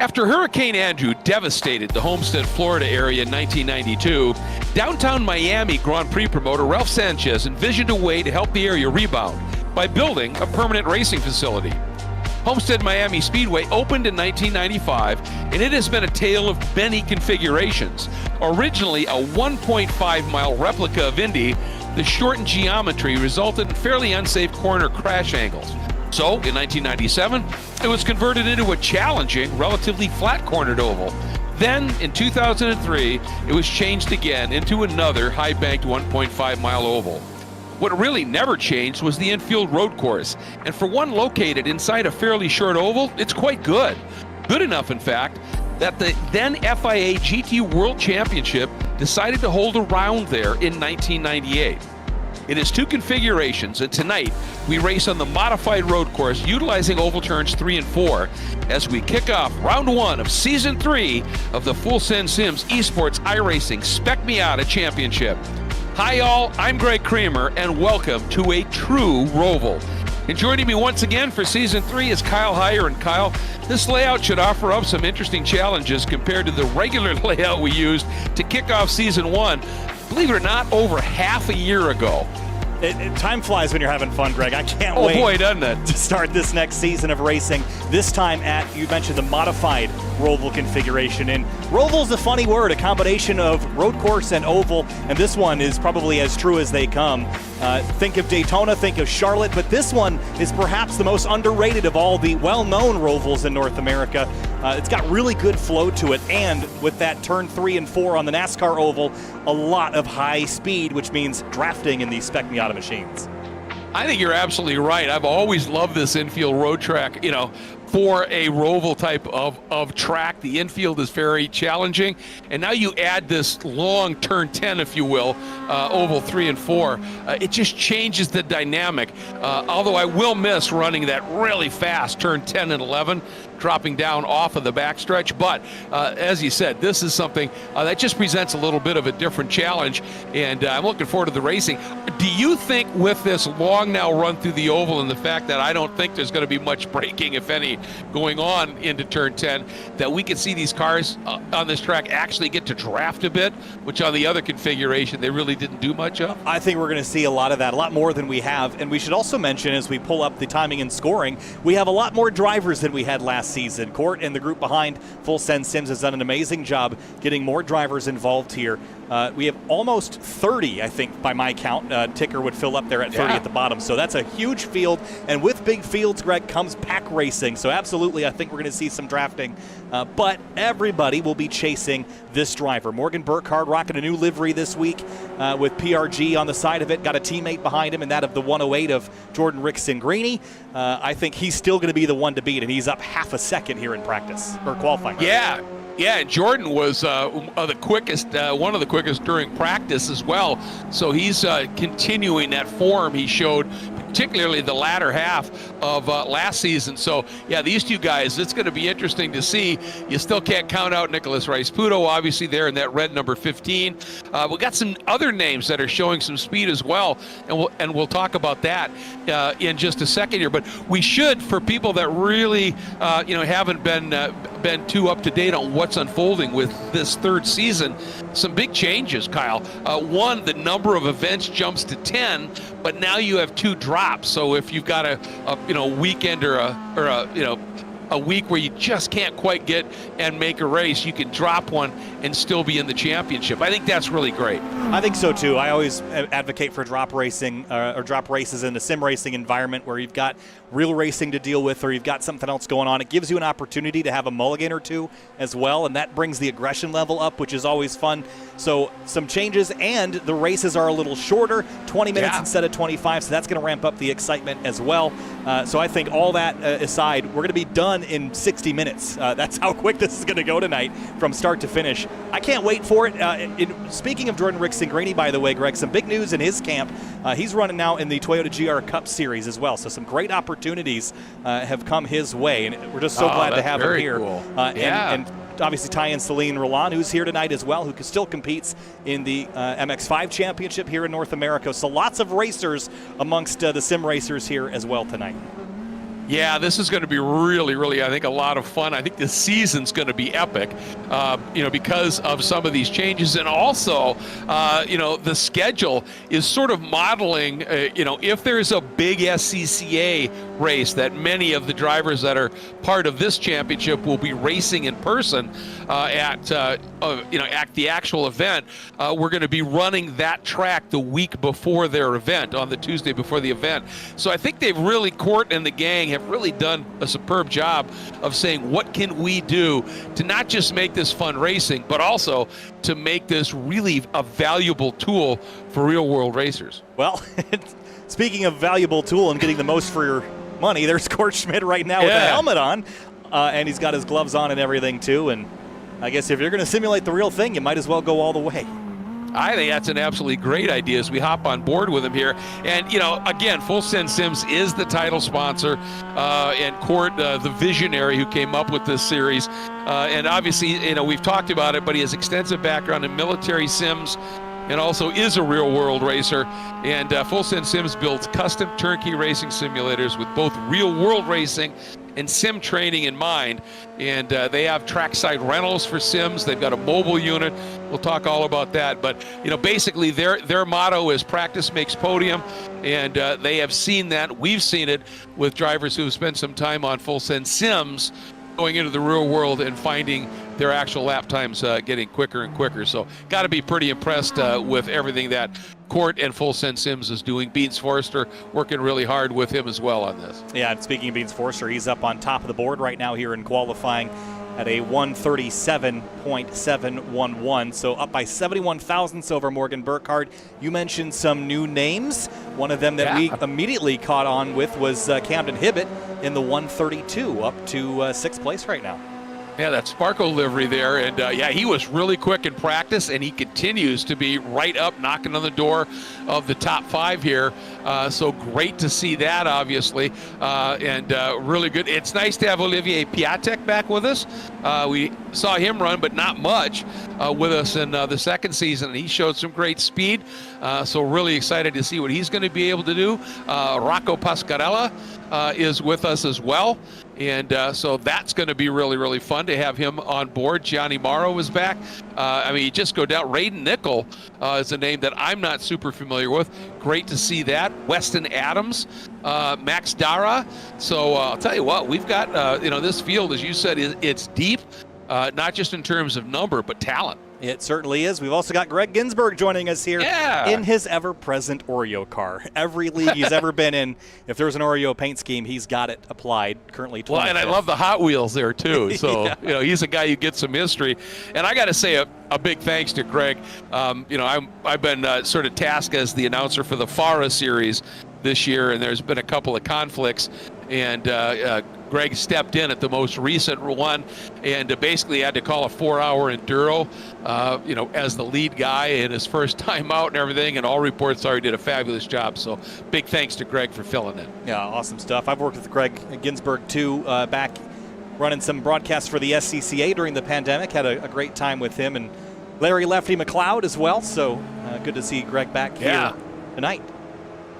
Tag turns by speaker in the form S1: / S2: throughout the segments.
S1: After Hurricane Andrew devastated the Homestead, Florida area in 1992, downtown Miami Grand Prix promoter Ralph Sanchez envisioned a way to help the area rebound by building a permanent racing facility. Homestead Miami Speedway opened in 1995, and it has been a tale of many configurations. Originally a 1.5-mile replica of Indy, the shortened geometry resulted in fairly unsafe corner crash angles. So, in 1997, it was converted into a challenging, relatively flat-cornered oval. Then, in 2003, it was changed again into another high-banked 1.5-mile oval. What really never changed was the infield road course, and for one located inside a fairly short oval, it's quite good. Good enough, in fact, that the then FIA GT World Championship decided to hold a round there in 1998. It has two configurations, and tonight we race on the modified road course utilizing oval turns 3 and 4 as we kick off round 1 of season 3 of the Full Send Sims Esports iRacing Spec Miata Championship. Hi all, I'm Greg Kramer, and welcome to a true Roval. And joining me once again for Season 3 is Kyle Heyer. And Kyle, this layout should offer up some interesting challenges compared to the regular layout we used to kick off Season 1, believe it or not, over half a year ago.
S2: Time flies when you're having fun, Greg. I can't wait.
S1: Oh boy, doesn't it?
S2: To start this next season of racing, this time at, you mentioned the modified Roval configuration. And Roval's a funny word, a combination of road course and oval, and this one is probably as true as they come. Think of Daytona, think of Charlotte, but this one is perhaps the most underrated of all the well-known Rovals in North America. It's got really good flow to it, and with that turn 3 and 4 on the NASCAR oval, a lot of high speed, which means drafting in these Spec Miata machines.
S1: I think you're absolutely right. I've always loved this infield road track, for a Roval type of track. The infield is very challenging, and now you add this long turn 10, if you will, oval 3 and 4. It just changes the dynamic, although I will miss running that really fast turn 10 and 11, dropping down off of the backstretch. But as you said, this is something that just presents a little bit of a different challenge, and I'm looking forward to the racing. Do you think with this long now run through the oval and the fact that I don't think there's going to be much braking, if any, going on into turn 10, that we can see these cars on this track actually get to draft a bit, which on the other configuration they really didn't do much of?
S2: I think we're going to see a lot of that, a lot more than we have. And we should also mention, as we pull up the timing and scoring, we have a lot more drivers than we had last season. Court and the group behind Full Send Sims has done an amazing job getting more drivers involved here. We have almost 30, I think, by my count. Ticker would fill up there at 30 at the bottom. So that's a huge field. And with big fields, Greg, comes pack racing. So absolutely, I think we're going to see some drafting. But everybody will be chasing this driver. Morgan Burkhardt rocking a new livery this week with PRG on the side of it. Got a teammate behind him, and that of the 108 of Jordan Rickson-Greeny. I think he's still going to be the one to beat, and he's up half a second here in practice, or qualifying.
S1: Yeah, Jordan was the quickest, one of the quickest during practice as well. So he's continuing that form he showed, particularly the latter half of last season. So, yeah, these two guys, it's going to be interesting to see. You still can't count out Nicholas Rice-Puto, obviously, there in that red number 15. We got some other names that are showing some speed as well, and we'll talk about that in just a second here. But we should, for people that really, haven't been too up to date on what's unfolding with this third season, some big changes, Kyle. One, the number of events jumps to 10, but now you have 2 drops. So if you've got a weekend or a week where you just can't quite get and make a race, you can drop one and still be in the championship. I think that's really great.
S2: I think so too. I always advocate for drop racing or drop races in a sim racing environment where you've got real racing to deal with or you've got something else going on. It gives you an opportunity to have a mulligan or two as well, and that brings the aggression level up, which is always fun. So some changes, and the races are a little shorter, 20 minutes instead of 25, so that's going to ramp up the excitement as well. So I think all that aside, we're going to be done in 60 minutes. That's how quick this is going to go tonight from start to finish. I can't wait for it. Speaking of Jordan Rickson-Greeny, by the way, Greg, some big news in his camp. He's running now in the Toyota GR Cup Series as well, so some great opportunities have come his way, and we're just so glad to have him here.
S1: Cool.
S2: And obviously tie in Celine Roland, who's here tonight as well, who still competes in the MX5 Championship here in North America. So lots of racers amongst the sim racers here as well tonight.
S1: Yeah, this is going to be really, really, I think, a lot of fun. I think the season's going to be epic, because of some of these changes. And also, the schedule is sort of modeling, if there's a big SCCA race that many of the drivers that are part of this championship will be racing in person at the actual event, we're going to be running that track the week before their event, on the Tuesday before the event. So I think they've really, Court and the gang have really done a superb job of saying, what can we do to not just make this fun racing, but also to make this really a valuable tool for real world racers.
S2: Well, speaking of valuable tool and getting the most for your money, there's Court Schmidt right now with a helmet on, and he's got his gloves on and everything too. And I guess if you're going to simulate the real thing, you might as well go all the way.
S1: I think that's an absolutely great idea as we hop on board with him here. And, again, Full Send Sims is the title sponsor, and Court, the visionary who came up with this series. And obviously, we've talked about it, but he has extensive background in military sims and also is a real-world racer. And Full Send Sims builds custom turnkey racing simulators with both real-world racing and sim training in mind. And they have trackside rentals for sims. They've got a mobile unit. We'll talk all about that. But, basically their motto is practice makes podium. And they have seen that. We've seen it with drivers who have spent some time on Full Send Sims going into the real world and finding their actual lap times getting quicker and quicker. So got to be pretty impressed with everything that Court and Full Send Sims is doing. Beans Forrester working really hard with him as well on this.
S2: Yeah, and speaking of Beans Forrester, he's up on top of the board right now here in qualifying at a 137.711, so up by 71 thousandths over Morgan Burkhardt. You mentioned some new names. One of them that we immediately caught on with was Camden Hibbett in the 132, up to sixth place right now.
S1: Yeah, that Sparkle livery there. And, he was really quick in practice, and he continues to be right up, knocking on the door of the top 5 here. So great to see that, obviously, and really good. It's nice to have Olivier Piatek back with us. We saw him run, but not much, with us in the second season, and he showed some great speed. So really excited to see what he's going to be able to do. Rocco Pascarella is with us as well. And so that's going to be really, really fun to have him on board. Gianni Morrow is back. You just go down. Raiden Nickel is a name that I'm not super familiar with. Great to see that. Weston Adams, Max Dara. So I'll tell you what, we've got, this field, as you said, it's deep, not just in terms of number, but talent.
S2: It certainly is. We've also got Greg Ginsburg joining us here in his ever-present Oreo car. Every league he's ever been in, if there's an Oreo paint scheme, he's got it applied. Currently 25th. Well,
S1: and I love the Hot Wheels there, too. So, he's a guy who gets some history. And I got to say a big thanks to Greg. I've been sort of tasked as the announcer for the FARA series this year, and there's been a couple of conflicts. And Greg stepped in at the most recent one and basically had to call a 4-hour enduro, as the lead guy in his first time out and everything. And all reports are he did a fabulous job. So big thanks to Greg for filling in. Yeah,
S2: awesome stuff. I've worked with Greg Ginsburg, too, back running some broadcasts for the SCCA during the pandemic. Had a great time with him. And Larry Lefty McLeod as well. So good to see Greg back here tonight.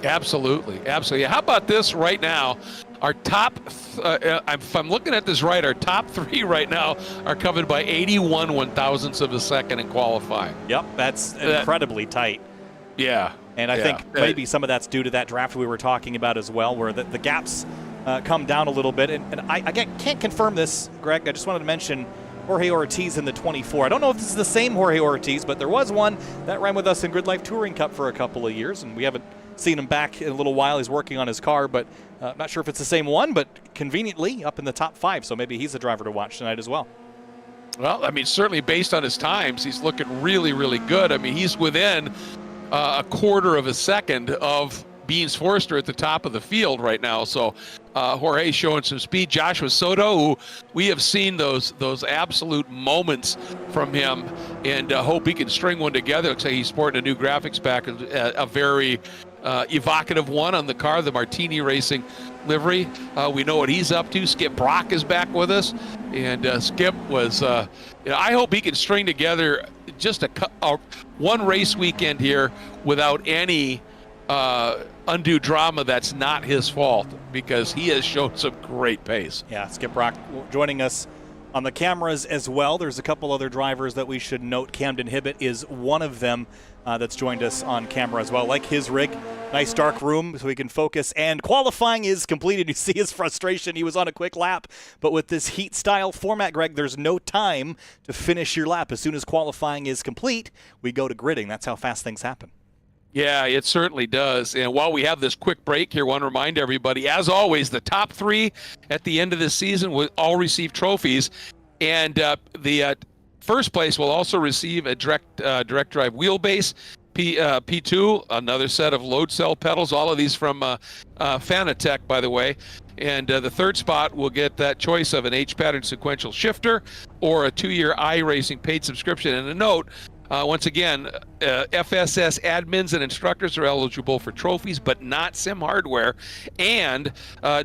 S2: Absolutely.
S1: How about this right now? Our top, if I'm looking at this right, our top 3 right now are covered by 81 one-thousandths of a second in qualifying.
S2: Yep, that's incredibly tight.
S1: Yeah.
S2: And I think maybe some of that's due to that draft we were talking about as well, where the gaps come down a little bit. And I can't confirm this, Greg. I just wanted to mention Jorge Ortiz in the 24. I don't know if this is the same Jorge Ortiz, but there was one that ran with us in Grid Life Touring Cup for a couple of years, and we haven't seen him back in a little while. He's working on his car, but not sure if it's the same one, but conveniently up in the top 5, so maybe he's a driver to watch tonight as well.
S1: Well, certainly based on his times, he's looking really, really good. He's within a quarter of a second of Beans Forrester at the top of the field right now. So Jorge showing some speed. Joshua Soto, who we have seen those absolute moments from him, and hope he can string one together. Looks like he's sporting a new graphics package, a very evocative one on the car, the Martini Racing livery. We know what he's up to. Skip Brock is back with us, and Skip was, I hope he can string together just a one race weekend here without any undue drama that's not his fault, because he has shown some great pace.
S2: Yeah, Skip Brock joining us on the cameras as well. There's a couple other drivers that we should note. Camden Hibbett is one of them that's joined us on camera as well. Like his rig, nice dark room so he can focus. And qualifying is completed. You see his frustration. He was on a quick lap. But with this heat style format, Greg, there's no time to finish your lap. As soon as qualifying is complete, we go to gridding. That's how fast things happen.
S1: Yeah, it certainly does. And while we have this quick break here, I want to remind everybody, as always, the top 3 at the end of this season will all receive trophies. And the first place will also receive a direct drive wheelbase, P2, another set of load cell pedals, all of these from Fanatec, by the way. And the third spot will get that choice of an H-pattern sequential shifter or a 2-year iRacing paid subscription. And a note, once again, FSS admins and instructors are eligible for trophies, but not sim hardware, and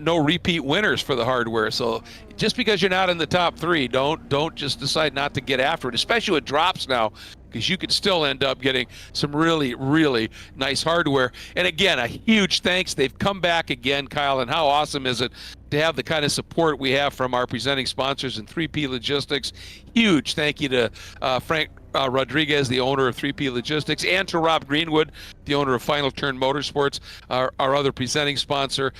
S1: no repeat winners for the hardware. So just because you're not in the top 3, don't just decide not to get after it, especially with drops now, because you could still end up getting some really, really nice hardware. And again, a huge thanks. They've come back again, Kyle, and how awesome is it to have the kind of support we have from our presenting sponsors in 3P Logistics. Huge thank you to Frank Rodriguez, the owner of 3P Logistics, and to Rob Greenwood, the owner of Final Turn Motorsports, our other presenting sponsor.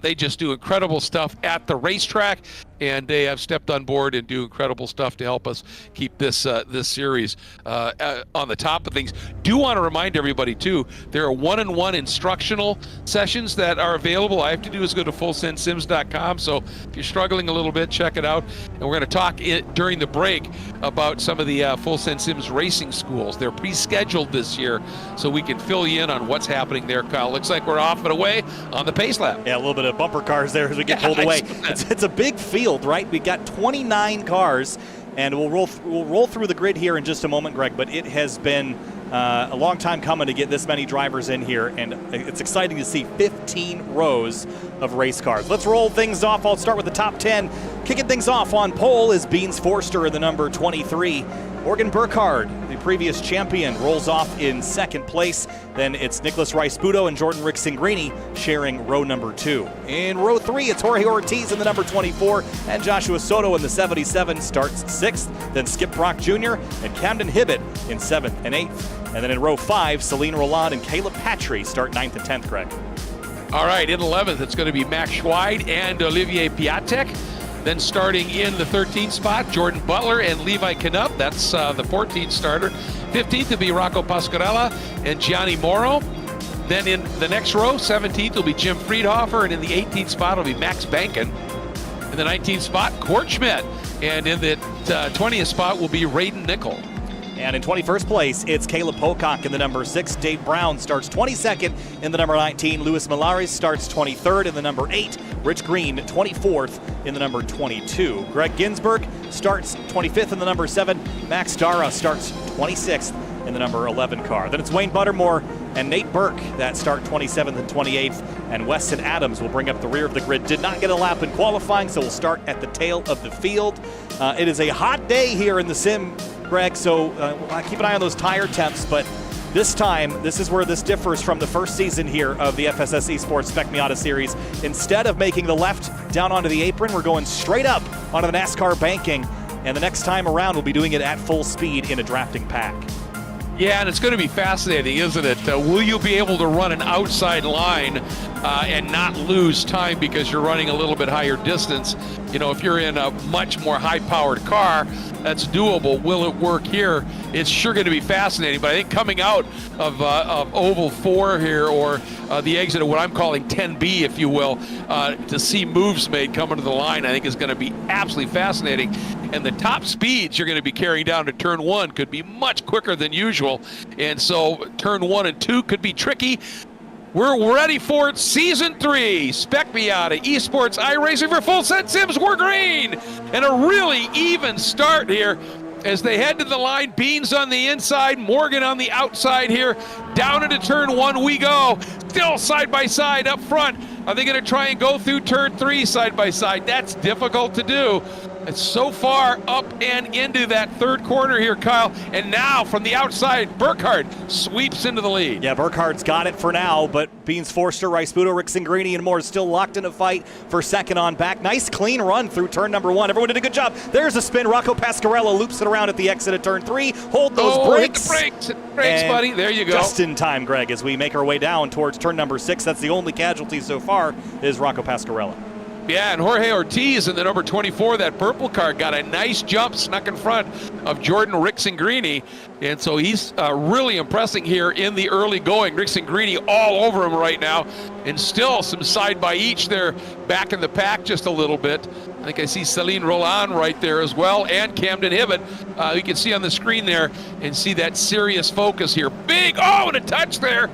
S1: They just do incredible stuff at the racetrack, and they have stepped on board and do incredible stuff to help us keep this series on the top of things. Do want to remind everybody, too, there are one-on-one instructional sessions that are available. All I have to do is go to fullsendsims.com, so if you're struggling a little bit, check it out. And we're going to talk during the break about some of the Full Send Sims racing schools. They're pre-scheduled this year, so we can fill you in on what's happening there, Kyle. Looks like we're off and away on the pace lap.
S2: Yeah, a little bit of bumper cars there as we get pulled away. It's a big field, right? We got 29 cars, and we'll roll through the grid here in just a moment, Greg, but it has been a long time coming to get this many drivers in here, and it's exciting to see 15 rows of race cars. Let's roll things off. I'll start with the top 10. Kicking things off on pole is Beans Forster in the number 23. Morgan Burkhardt, the previous champion, rolls off in second place. Then it's Nicholas Rice-Budo and Jordan Rick-Singrini sharing row number 2. In row 3, it's Jorge Ortiz in the number 24, and Joshua Soto in the 77 starts 6th. Then Skip Brock Jr. and Camden Hibbett in 7th and 8th. And then in row 5, Celine Roland and Caleb Patry start 9th and 10th, Greg.
S1: All right, in 11th, it's going to be Max Schweid and Olivier Piatek. Then starting in the 13th spot, Jordan Butler and Levi Canup. That's the 14th starter. 15th will be Rocco Pasquarella and Gianni Moro. Then in the next row, 17th will be Jim Friedhofer, and in the 18th spot will be Max Banken. In the 19th spot, Court Schmidt. And in the 20th spot will be Raiden Nickel.
S2: And in 21st place, it's Caleb Pocock in the number 6. Dave Brown starts 22nd in the number 19. Luis Malares starts 23rd in the number 8. Rich Green 24th in the number 22. Greg Ginsburg starts 25th in the number 7. Max Dara starts 26th in the number 11 car. Then it's Wayne Buttermore and Nate Burke that start 27th and 28th. And Weston Adams will bring up the rear of the grid. Did not get a lap in qualifying, so we'll start at the tail of the field. It is a hot day here in the sim, Greg, so keep an eye on those tire temps, but this time, this is where this differs from the first season here of the FSS Esports Spec Miata Series. Instead of making the left down onto the apron, we're going straight up onto the NASCAR banking, and the next time around, we'll be doing it at full speed in a drafting pack.
S1: Yeah, and it's going to be fascinating, isn't it? Will you be able to run an outside line and not lose time because you're running a little bit higher distance? You know, if you're in a much more high-powered car, that's doable. Will it work here? It's sure going to be fascinating. But I think coming out of Oval 4 here, or the exit of what I'm calling 10B, if you will, to see moves made coming to the line, I think is going to be absolutely fascinating. And the top speeds you're going to be carrying down to turn 1 could be much quicker than usual. And so turn 1 and 2 could be tricky. We're ready for Season 3, Spec Miata, Esports, iRacing for Full Set Sims. We're green. And a really even start here as they head to the line. Beans on the inside, Morgan on the outside here. Down into turn 1 we go. Still side by side up front. Are they going to try and go through turn 3 side by side? That's difficult to do. It's so far up and into that third corner here, Kyle. And now from the outside, Burkhardt sweeps into the lead.
S2: Yeah, Burkhardt's got it for now, but Beans, Forster, Rice-Buto, Rixingrini, and more still locked in a fight for second on back. Nice clean run through turn number 1. Everyone did a good job. There's a spin. Rocco Pasquarello loops it around at the exit of turn 3. Hold those brakes.
S1: Hit the brakes, buddy. There you go.
S2: Just in time, Greg, as we make our way down towards turn number 6. That's the only casualty so far is Rocco Pasquarello.
S1: Yeah, and Jorge Ortiz in the number 24, that purple car, got a nice jump, snuck in front of Jordan Rixingrini, and so he's really impressing here in the early going. Rixingrini all over him right now, and still some side by each there, back in the pack just a little bit. I think I see Celine Roland right there as well, and Camden Hibbett. You can see on the screen there and see that serious focus here. Big, and a touch there.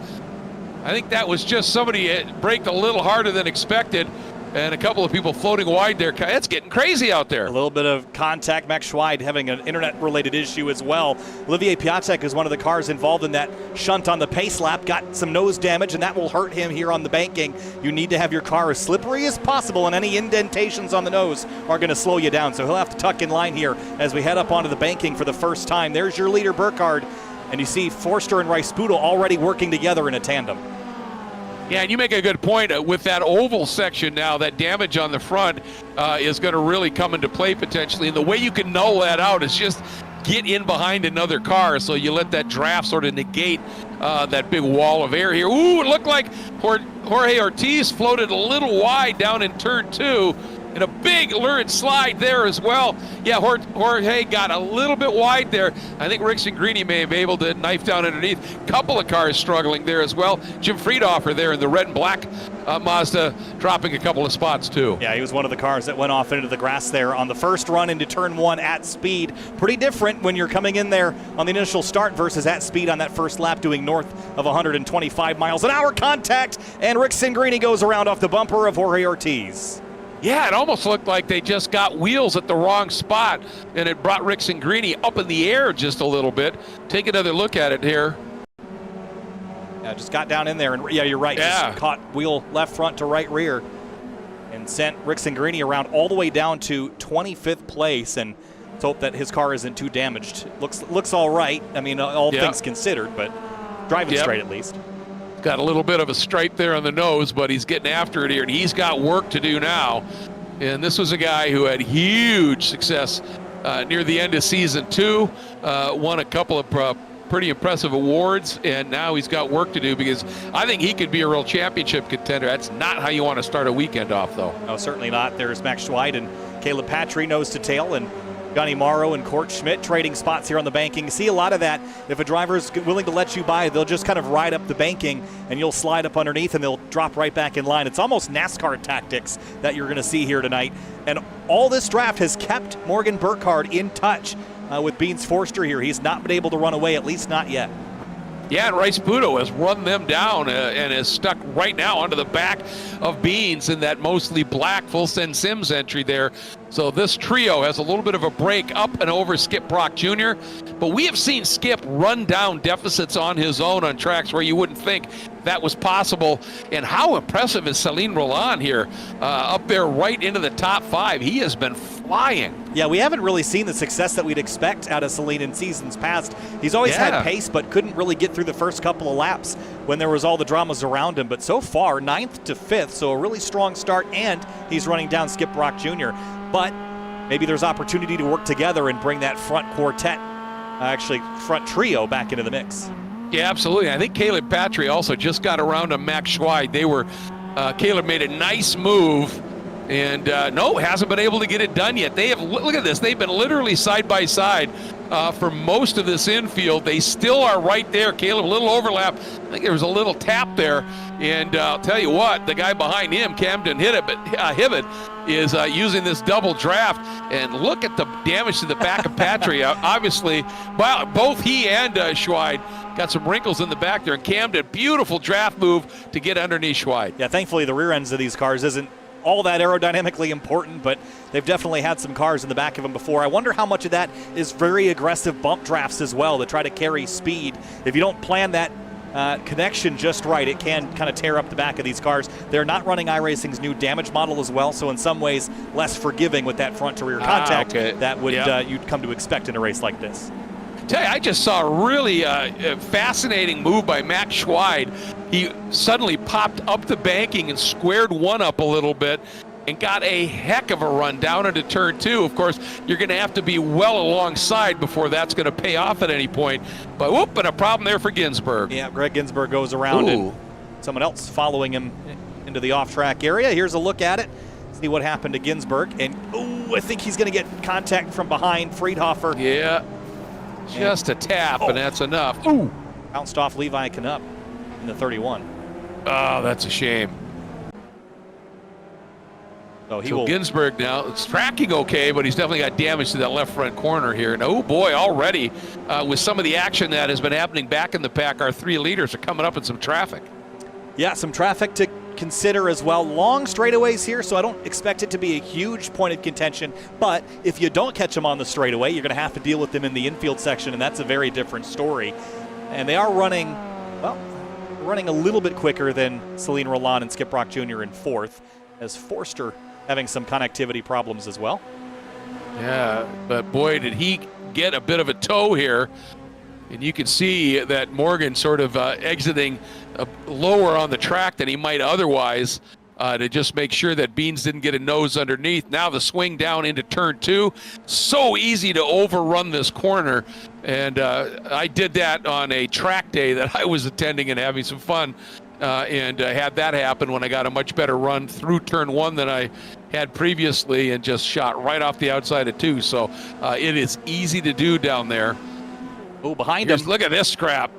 S1: I think that was just somebody braked a little harder than expected. And a couple of people floating wide there. It's getting crazy out there.
S2: A little bit of contact. Max Schweid having an internet-related issue as well. Olivier Piatek is one of the cars involved in that shunt on the pace lap. Got some nose damage, and that will hurt him here on the banking. You need to have your car as slippery as possible, and any indentations on the nose are going to slow you down. So he'll have to tuck in line here as we head up onto the banking for the first time. There's your leader, Burkhardt. And you see Forster and Rice-Buto already working together in a tandem.
S1: Yeah, and you make a good point with that oval section now. That damage on the front is going to really come into play potentially. And the way you can null that out is just get in behind another car, so you let that draft sort of negate that big wall of air here. Ooh, it looked like Jorge Ortiz floated a little wide down in turn 2. And a big lurid slide there as well. Yeah, Jorge got a little bit wide there. I think Rixingrini may have been able to knife down underneath. Couple of cars struggling there as well. Jim Friedhofer there in the red and black Mazda dropping a couple of spots too.
S2: Yeah, he was one of the cars that went off into the grass there on the first run into turn 1 at speed. Pretty different when you're coming in there on the initial start versus at speed on that first lap doing north of 125 miles an hour. Contact, and Rixingrini goes around off the bumper of Jorge Ortiz.
S1: Yeah, it almost looked like they just got wheels at the wrong spot, and it brought Rixingrini up in the air just a little bit. Take another look at it here.
S2: Yeah, just got down in there, and yeah, you're right.
S1: Yeah.
S2: Just caught wheel left front to right rear and sent Rixingrini around all the way down to 25th place, and let's hope that his car isn't too damaged. Looks all right. I mean, all things considered, but driving straight at least.
S1: Got a little bit of a stripe there on the nose, but he's getting after it here, and he's got work to do now. And this was a guy who had huge success near the end of season 2, won a couple of pretty impressive awards, and now he's got work to do, because I think he could be a real championship contender. That's not how you want to start a weekend off, though.
S2: No, certainly not. There's Max Schweid and Caleb Patry nose to tail, and Johnny Morrow and Court Schmidt trading spots here on the banking. You see a lot of that. If a driver's willing to let you by, they'll just kind of ride up the banking, and you'll slide up underneath, and they'll drop right back in line. It's almost NASCAR tactics that you're going to see here tonight. And all this draft has kept Morgan Burkhardt in touch with Beans Forster here. He's not been able to run away, at least not yet.
S1: Yeah, and Rice-Buto has run them down and is stuck right now onto the back of Beans in that mostly black full-send Sims entry there. So this trio has a little bit of a break up and over Skip Brock Jr., but we have seen Skip run down deficits on his own on tracks where you wouldn't think that was possible. And how impressive is Celine Roland here, up there right into the top 5. He has been flying.
S2: Yeah, we haven't really seen the success that we'd expect out of Celine in seasons past. He's always had pace, but couldn't really get through the first couple of laps when there was all the dramas around him. But so far, 9th to 5th, so a really strong start, and he's running down Skip Brock Jr. But maybe there's opportunity to work together and bring that front quartet, actually front trio, back into the mix.
S1: Yeah, absolutely. I think Caleb Patry also just got around to Max Schweid. Caleb made a nice move, and no, hasn't been able to get it done yet. They have, look at this, they've been literally side by side for most of this infield. They still are right there. Caleb, a little overlap. I think there was a little tap there, and I'll tell you what, the guy behind him, Camden Hibbett, is using this double draft, and look at the damage to the back of Patry. Obviously, well, both he and Schweid got some wrinkles in the back there, and Camden, beautiful draft move to get underneath Schweid.
S2: Yeah, thankfully the rear ends of these cars isn't all that aerodynamically important, but they've definitely had some cars in the back of them before. I wonder how much of that is very aggressive bump drafts as well to try to carry speed. If you don't plan that connection just right, it can kind of tear up the back of these cars. They're not running iRacing's new damage model as well, so in some ways less forgiving with that front to rear contact that would you'd come to expect in a race like this.
S1: Tell you, I just saw a really fascinating move by Max Schweid. He suddenly popped up the banking and squared one up a little bit and got a heck of a run down into turn 2. Of course, you're going to have to be well alongside before that's going to pay off at any point. But whoop, and a problem there for Ginsburg.
S2: Yeah, Greg Ginsburg goes around and someone else following him into the off-track area. Here's a look at it. See what happened to Ginsburg. And, I think he's going to get contact from behind Friedhofer.
S1: Yeah, just a tap, and that's enough. Ooh.
S2: Bounced off Levi Knupp in the 31.
S1: Oh, that's a shame.
S2: So
S1: Ginsburg now, it's tracking okay, but he's definitely got damage to that left front corner here. And oh boy, already with some of the action that has been happening back in the pack, our 3 leaders are coming up in some traffic.
S2: Yeah, some traffic to consider as well. Long straightaways here, so I don't expect it to be a huge point of contention. But if you don't catch them on the straightaway, you're going to have to deal with them in the infield section, and that's a very different story. And they are running, running a little bit quicker than Celine Roland and Skip Brock Jr. in 4th, as Forster having some connectivity problems as well.
S1: Yeah, but boy, did he get a bit of a tow here. And you can see that Morgan sort of exiting lower on the track than he might otherwise to just make sure that Beans didn't get a nose underneath. Now the swing down into turn 2. So easy to overrun this corner. And I did that on a track day that I was attending and having some fun. And had that happen when I got a much better run through turn 1 than I had previously, and just shot right off the outside of 2. So it is easy to do down there.
S2: Oh, behind him.
S1: Look at this scrap.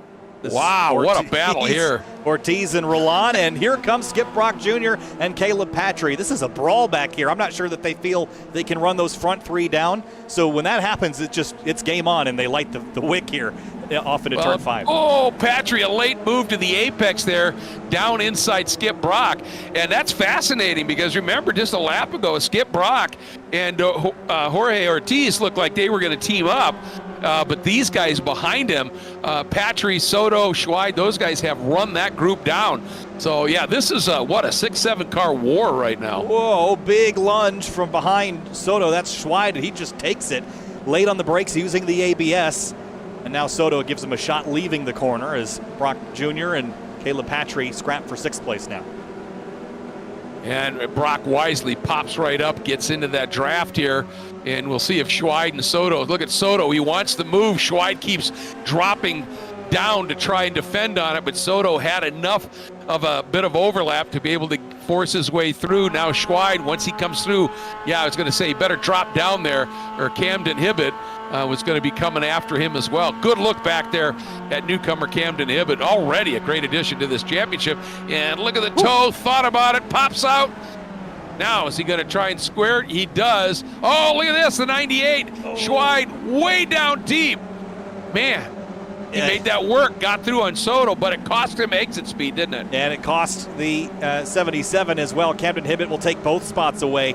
S1: Wow, what a battle here.
S2: Ortiz and Roland, and here comes Skip Brock Jr. and Caleb Patry. This is a brawl back here. I'm not sure that they feel they can run those front 3 down. So when that happens, it's game on, and they light the wick here off into turn 5.
S1: Oh, Patry, a late move to the apex there, down inside Skip Brock. And that's fascinating because remember, just a lap ago, Skip Brock and Jorge Ortiz looked like they were going to team up. But these guys behind him, Patry, Soto, Schweid, those guys have run that group down. So, yeah, this is a 6-7 car war right now.
S2: Whoa, big lunge from behind Soto. That's Schweid, and he just takes it. Late on the brakes using the ABS. And now Soto gives him a shot leaving the corner as Brock Jr. and Caleb Patry scrap for 6th place now.
S1: And Brock wisely pops right up, gets into that draft here, and we'll see if Schweid and Soto, look at Soto, he wants the move. Schweid keeps dropping down to try and defend on it, but Soto had enough of a bit of overlap to be able to force his way through. Now Schweid, once he comes through, I was going to say he better drop down there, or Camden Hibbett was going to be coming after him as well. Good look back there at newcomer Camden Hibbett. Already a great addition to this championship. And look at the toe, thought about it, pops out. Now, is he going to try and square it? He does. Oh, look at this, the 98. Schweid way down deep. Man, he made that work, got through on Soto, but it cost him exit speed, didn't it?
S2: And it cost the 77 as well. Camden Hibbett will take both spots away.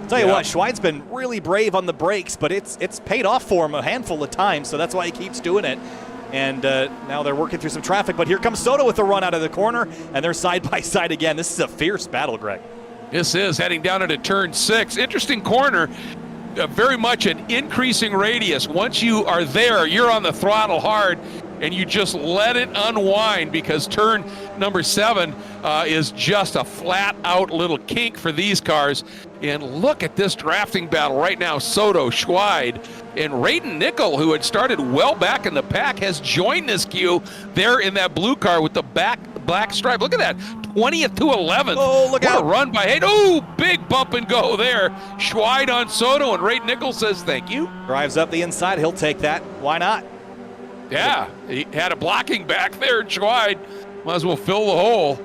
S2: Tell you what, Schweid's been really brave on the brakes, but it's paid off for him a handful of times, so that's why he keeps doing it. And now they're working through some traffic, but here comes Soto with a run out of the corner, and they're side by side again. This is a fierce battle, Greg.
S1: This is heading down into turn 6. Interesting corner, very much an increasing radius. Once you are there, you're on the throttle hard, and you just let it unwind because turn number 7 is just a flat-out little kink for these cars. And look at this drafting battle right now. Soto, Schweid, and Rayden Nickel, who had started well back in the pack, has joined this queue there in that blue car with the black stripe. Look at that, 20th to 11th.
S2: Oh, look out.
S1: What a run by Hayden. Oh, big bump and go there. Schweid on Soto, and Rayden Nickel says thank you.
S2: Drives up the inside. He'll take that. Why not?
S1: Yeah, he had a blocking back there, Schweid. Might as well fill the hole.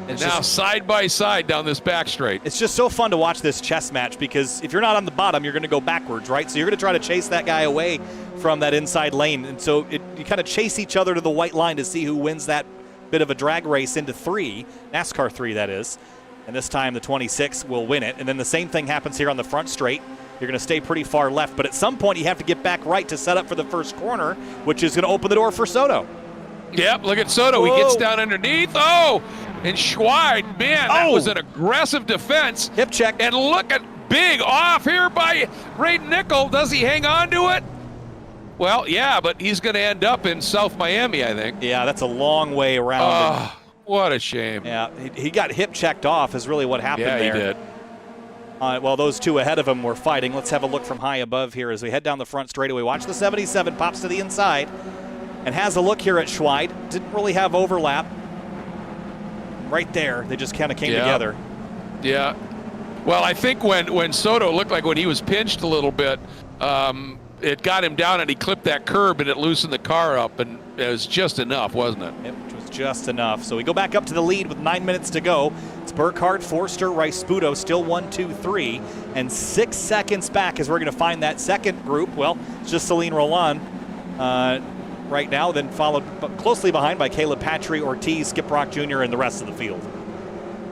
S1: And now side by side down this back straight.
S2: It's just so fun to watch this chess match because if you're not on the bottom, you're going to go backwards, right? So you're going to try to chase that guy away from that inside lane. And so you kind of chase each other to the white line to see who wins that bit of a drag race into 3, NASCAR 3 that is. And this time the 26 will win it. And then the same thing happens here on the front straight. You're going to stay pretty far left, but at some point you have to get back right to set up for the first corner, which is going to open the door for Soto.
S1: Yep, look at Soto.
S2: Whoa.
S1: He gets down underneath. Oh, and Schweid, man, that was an aggressive defense.
S2: Hip check.
S1: And look at big off here by Ray Nickel. Does he hang on to it? Well, yeah, but he's going to end up in South Miami, I think.
S2: Yeah, that's a long way around.
S1: What a shame.
S2: Yeah, he got hip checked off is really what happened there.
S1: Yeah, he did.
S2: Well, those two ahead of him were fighting. Let's have a look from high above here as we head down the front straightaway. Watch the 77, pops to the inside, and has a look here at Schweid. Didn't really have overlap. Right there, they just kind of came together.
S1: Yeah. Well, I think when Soto looked like when he was pinched a little bit, it got him down and he clipped that curb and it loosened the car up, and it was just enough, wasn't it?
S2: It was just enough. So we go back up to the lead with 9 minutes to go. It's Burkhardt, Forster, Rice-Sputo, still 1, 2, 3, and 6 seconds back as we're going to find that second group. Well, it's just Celine Roland right now, then followed closely behind by Caleb Patry, Ortiz, Skip Rock Jr., and the rest of the field.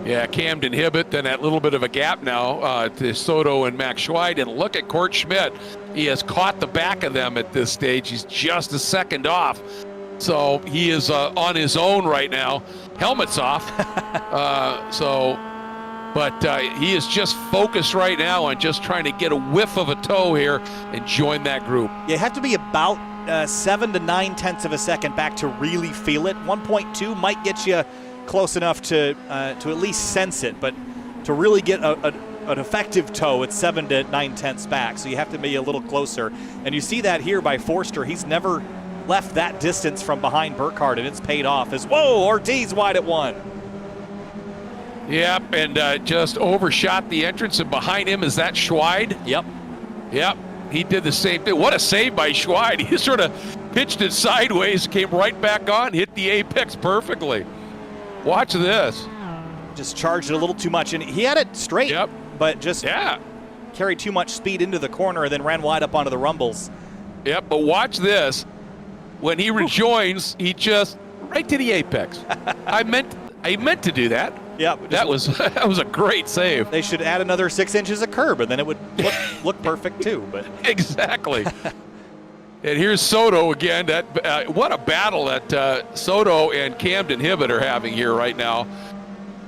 S1: Yeah, Camden Hibbett, then that little bit of a gap now to Soto and Max Schweid. And look at Court Schmidt. He has caught the back of them at this stage. He's just a second off. So he is on his own right now. Helmet's off. But he is just focused right now on just trying to get a whiff of a toe here and join that group.
S2: You have to be about 7 to 9 tenths of a second back to really feel it. 1.2 might get you close enough to at least sense it, but to really get an effective toe, it's 7 to 9 tenths back, so you have to be a little closer. And you see that here by Forster. He's never left that distance from behind Burkhardt, and it's paid off as, whoa, Ortiz wide at 1.
S1: Yep, and just overshot the entrance, and behind him is that Schweid. Yep, he did the same thing. What a save by Schweid. He sort of pitched it sideways, came right back on, hit the apex perfectly. Watch this.
S2: Just charged it a little too much, and he had it straight, but just carried too much speed into the corner and then ran wide up onto the rumbles.
S1: Yep, but watch this. When he rejoins, he just right to the apex. I meant to do that.
S2: Yeah,
S1: that was a great save.
S2: They should add another 6 inches of curb, and then it would look perfect too. But
S1: exactly. And here's Soto again. What a battle that Soto and Camden Hibbett are having here right now.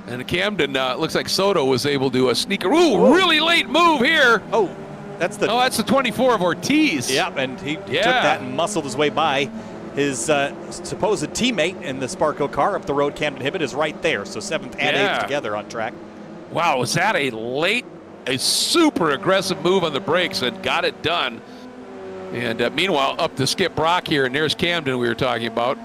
S1: And Camden looks like Soto was able to sneak. Ooh, really late move here.
S2: That's the
S1: 24 of Ortiz.
S2: Yep, and he took that and muscled his way by. His supposed teammate in the Sparco car up the road, Camden Hibbett, is right there. So 7th and 8th together on track.
S1: Wow, was that a super aggressive move on the brakes and got it done. And meanwhile, up to Skip Brock here, and there's Camden we were talking about.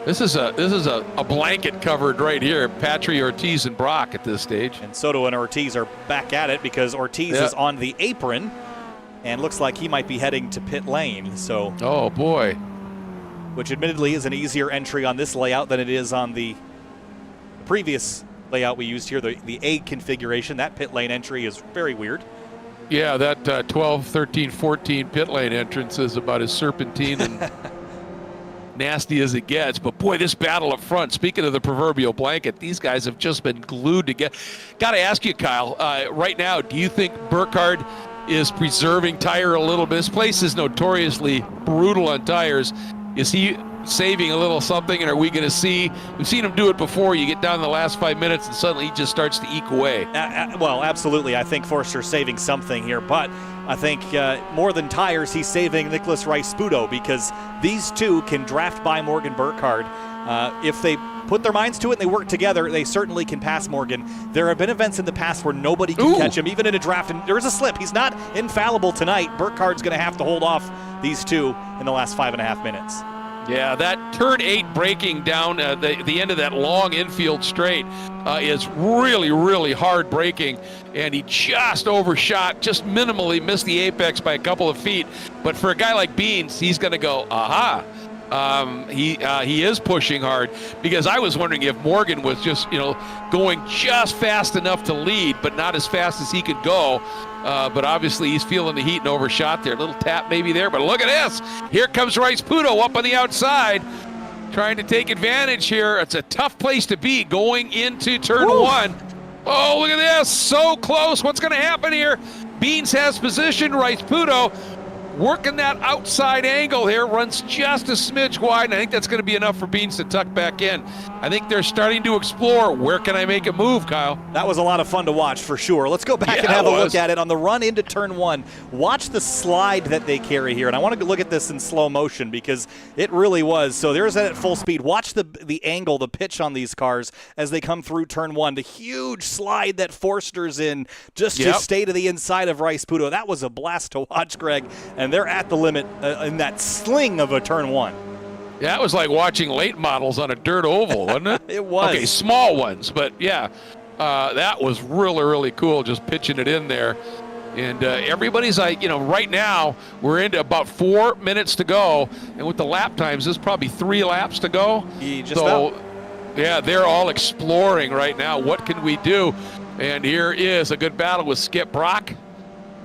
S1: This is a blanket covered right here. Patry, Ortiz, and Brock at this stage.
S2: And Soto and Ortiz are back at it because Ortiz is on the apron and looks like he might be heading to pit lane. So,
S1: oh boy,
S2: which admittedly is an easier entry on this layout than it is on the previous layout we used here, the A configuration. That pit lane entry is very weird.
S1: Yeah, that 12, 13, 14 pit lane entrance is about as serpentine and nasty as it gets. But boy, this battle up front, speaking of the proverbial blanket, these guys have just been glued together. Got to ask you, Kyle, right now, do you think Burkhardt is preserving tire a little bit? This place is notoriously brutal on tires. Is he saving a little something, and are we going to see? We've seen him do it before. You get down the last 5 minutes, and suddenly he just starts to eke away.
S2: Well, absolutely. I think Forster's saving something here, but I think more than tires, he's saving Nicholas Rice-Sputo, because these two can draft by Morgan Burkhardt. If they put their minds to it and they work together, they certainly can pass Morgan. There have been events in the past where nobody can catch him, even in a draft, and there's a slip. He's not infallible tonight. Burkhardt's going to have to hold off these two in the last 5.5 minutes.
S1: Yeah, that turn 8 braking down the end of that long infield straight is really, really hard braking, and he just overshot, just minimally missed the apex by a couple of feet. But for a guy like Beans, he's going to go, aha. He is pushing hard, because I was wondering if Morgan was just, going just fast enough to lead, but not as fast as he could go. But obviously he's feeling the heat and overshot there. A little tap maybe there, but look at this. Here comes Rice-Sputo up on the outside, trying to take advantage here. It's a tough place to be going into turn 1. Oh, look at this. So close. What's going to happen here? Beans has position. Rice-Sputo working that outside angle here, runs just a smidge wide, and I think that's going to be enough for Beans to tuck back in. I think they're starting to explore, where can I make a move, Kyle?
S2: That was a lot of fun to watch for sure. Let's go back and have a look at it on the run into turn one. Watch the slide that they carry here, and I want to look at this in slow motion because it really was. So there's that at full speed. Watch the angle, the pitch on these cars as they come through turn one. The huge slide that Forster's in just to stay to the inside of Rice-Puto. That was a blast to watch, Greg, and they're at the limit in that sling of a turn one.
S1: Yeah, it was like watching late models on a dirt oval, wasn't it?
S2: It was.
S1: Okay, small ones, but yeah, that was really, really cool, just pitching it in there. And everybody's like, right now we're into about 4 minutes to go, and with the lap times, there's probably 3 laps to go. Yeah, they're all exploring right now. What can we do? And here is a good battle with Skip Brock,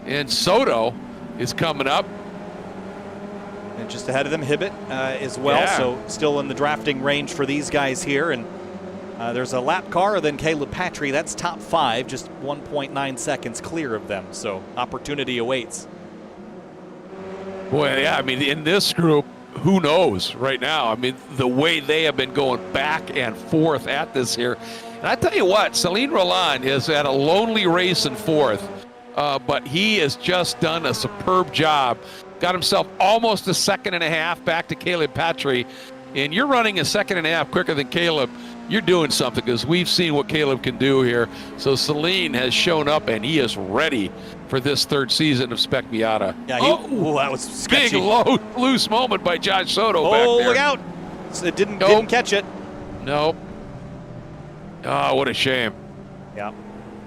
S1: and Soto is coming up.
S2: And just ahead of them, Hibbett as well, so still in the drafting range for these guys here. And there's a lap car, then Caleb Patry. That's top 5, just 1.9 seconds clear of them, so opportunity awaits.
S1: Boy, yeah, I mean, in this group, who knows right now? I mean, the way they have been going back and forth at this here. And I tell you what, Celine Roland is at a lonely race in 4th, but he has just done a superb job. Got himself almost a second and a half back to Caleb Patry, and you're running a second and a half quicker than Caleb. You're doing something, because we've seen what Caleb can do here. So Celine has shown up, and he is ready for this 3rd season of Spec Miata.
S2: Yeah, that was sketchy.
S1: Big loose moment by Josh Soto back there.
S2: Oh, look out. It didn't catch it.
S1: Nope. Oh, what a shame.
S2: Yeah.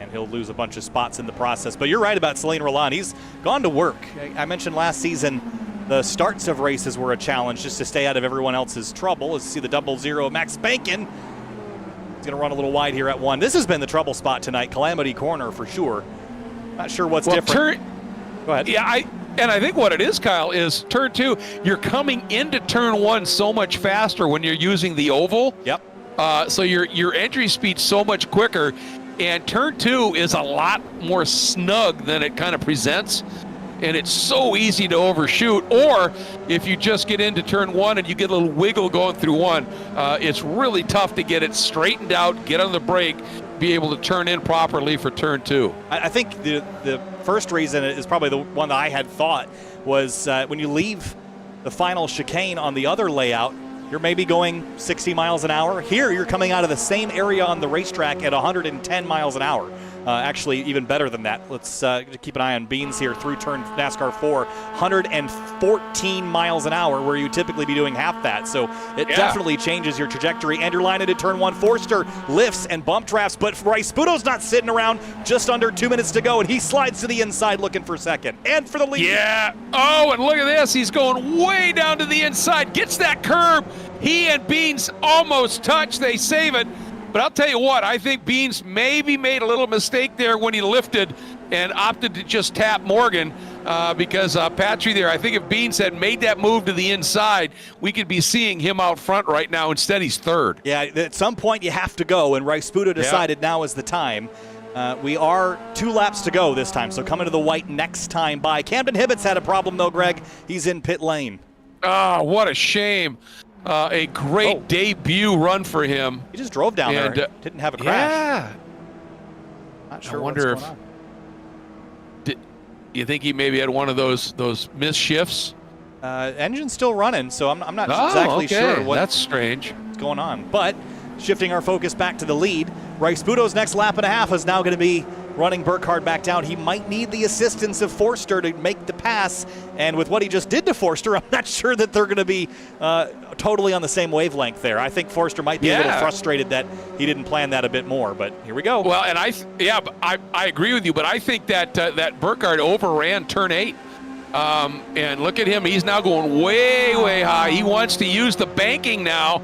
S2: And he'll lose a bunch of spots in the process. But you're right about Celine Roland. He's gone to work. I mentioned last season the starts of races were a challenge just to stay out of everyone else's trouble. Let's see the 0-0. Max Bankin. He's going to run a little wide here at 1. This has been the trouble spot tonight. Calamity Corner for sure. Not sure what's different. Go ahead.
S1: Yeah, I think what it is, Kyle, is turn 2. You're coming into turn 1 so much faster when you're using the oval.
S2: Yep.
S1: So your entry speed's so much quicker. And turn 2 is a lot more snug than it kind of presents, and it's so easy to overshoot. Or if you just get into turn 1 and you get a little wiggle going through 1, it's really tough to get it straightened out, get on the brake, be able to turn in properly for turn 2.
S2: I think the first reason is probably the one that I had thought was when you leave the final chicane on the other layout, you're maybe going 60 miles an hour. Here, you're coming out of the same area on the racetrack at 110 miles an hour. Actually, even better than that. Let's keep an eye on Beans here through turn NASCAR 4. 114 miles an hour, where you typically be doing half that. So it definitely changes your trajectory. And you're lined into turn 1. Forster lifts and bump drafts, but Rice-Puto's not sitting around. Just under 2 minutes to go, and he slides to the inside looking for second. And for the lead.
S1: Yeah. Oh, and look at this. He's going way down to the inside. Gets that curb. He and Beans almost touch. They save it. But I'll tell you what, I think Beans maybe made a little mistake there when he lifted and opted to just tap Morgan because Patry there, I think if Beans had made that move to the inside, we could be seeing him out front right now. Instead, he's 3rd.
S2: Yeah, at some point you have to go, and Rice-Puto decided now is the time. We are 2 laps to go this time, so coming to the white next time by. Camden Hibbett's had a problem, though, Greg. He's in pit lane.
S1: Oh, what a shame. A great debut run for him.
S2: He just drove down there. Didn't have a crash.
S1: Yeah.
S2: Not sure
S1: I wonder
S2: what's going on.
S1: You think he maybe had one of those missed shifts?
S2: Engine's still running, so I'm not exactly sure
S1: That's strange.
S2: What's going on. But shifting our focus back to the lead, Rice-Puto's next lap and a half is now going to be running Burkhardt back down. He might need the assistance of Forster to make the pass, and with what he just did to Forster, I'm not sure that they're going to be totally on the same wavelength there. I think Forster might be a little frustrated that he didn't plan that a bit more, but here we go.
S1: Well, and I agree with you, but I think that that Burkhardt overran turn 8. And look at him. He's now going way, way high. He wants to use the banking now